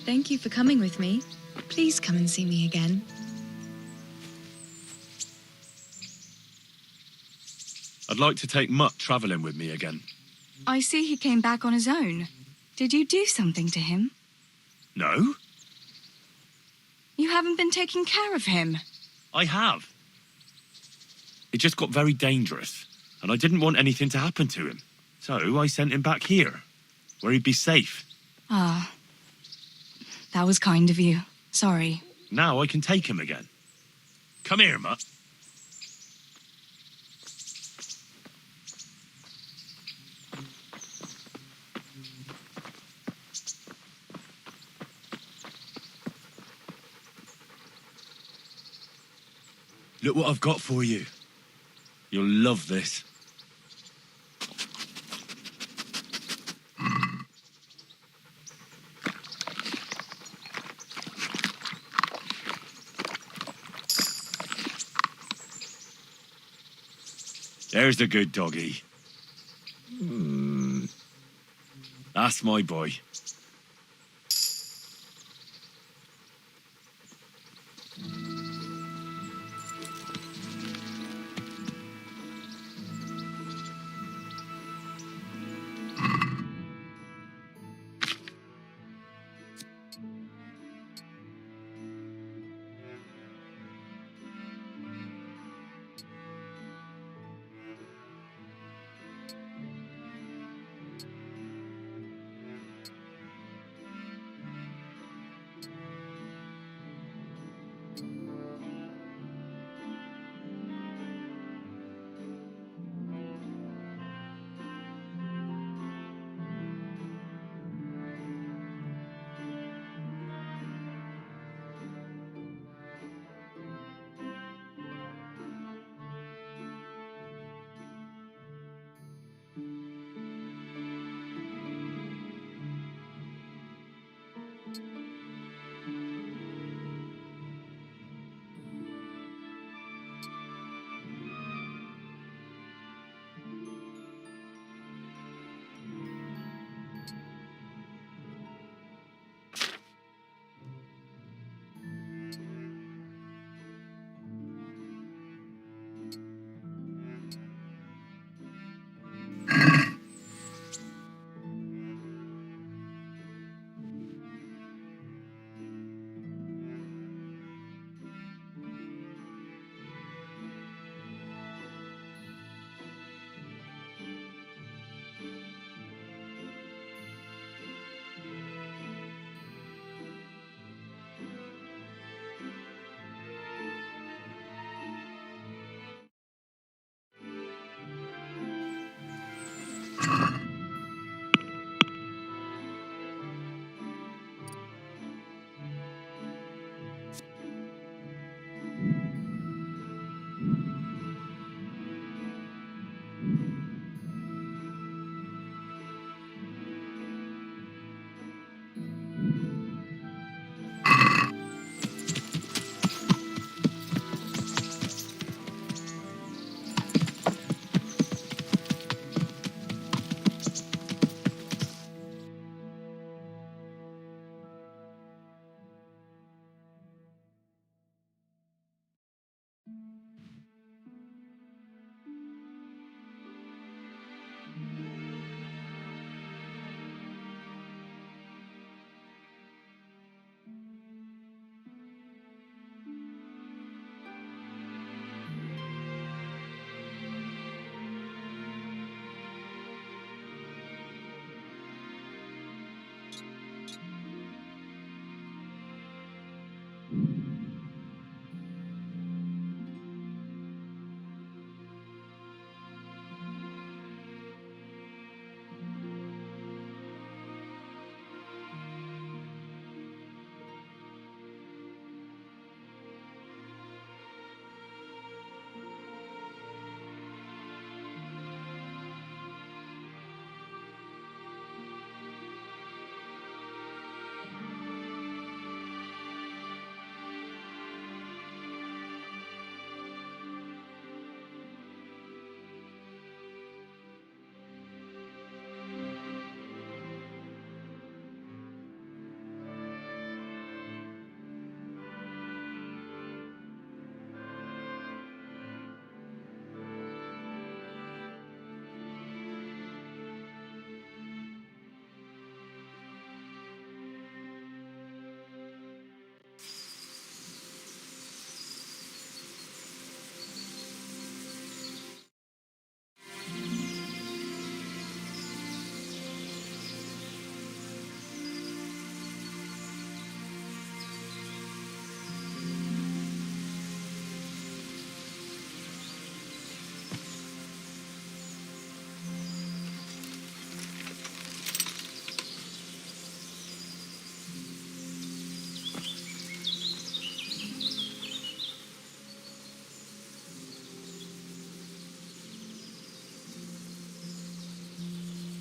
Thank you for coming with me. Please come and see me again. I'd like to take Mutt travelling with me again. I see he came back on his own. Did you do something to him? No, You haven't been taking care of him. I have. It just got very dangerous, and I didn't want anything to happen to him. So I sent him back here, where he'd be safe. Ah. That was kind of you. Sorry. Now I can take him again. Come here, Mutt. Look what I've got for you. You'll love this. There's the good doggy. That's my boy.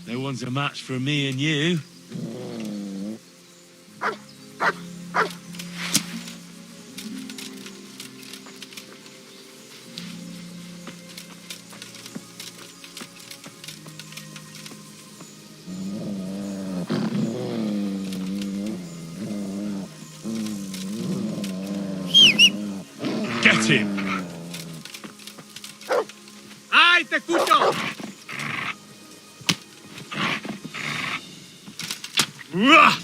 No one's a match for me and you. Get him! ¡Ay, te escucho! Uah!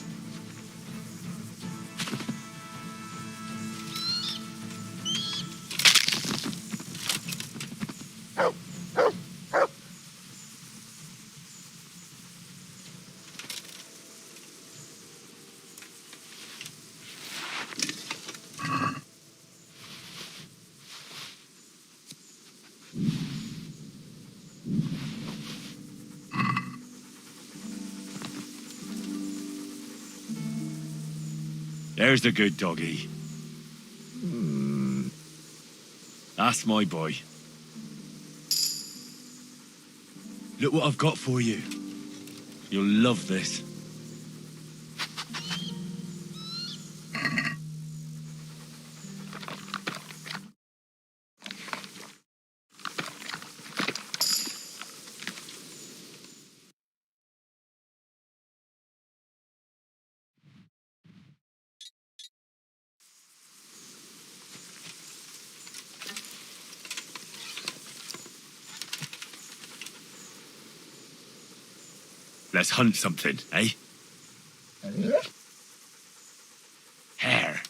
There's the good doggy. That's my boy. Look what I've got for you. You'll love this. Let's hunt something, eh? Hare.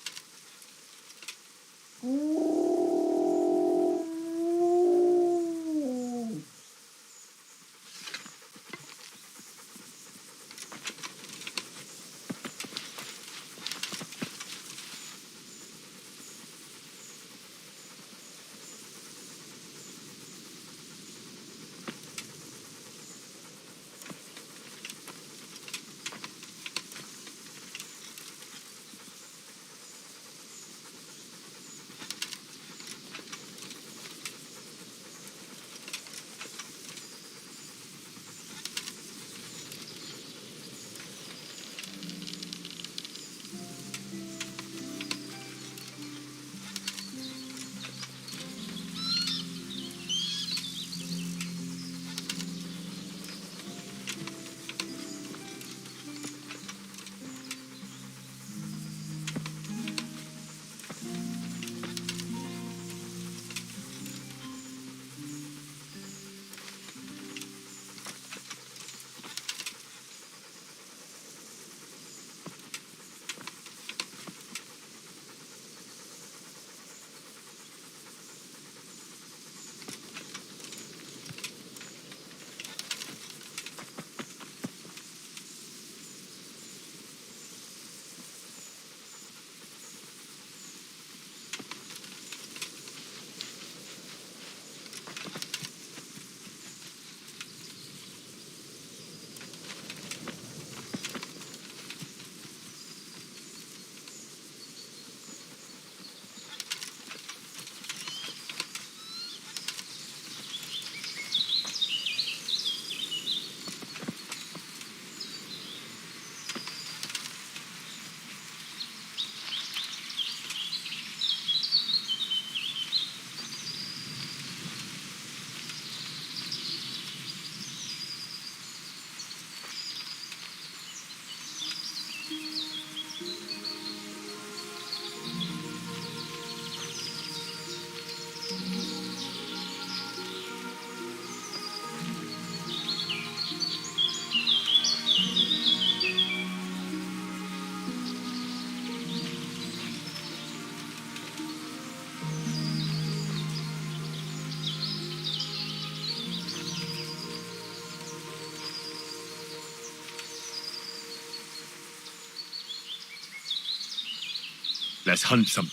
Let's hunt some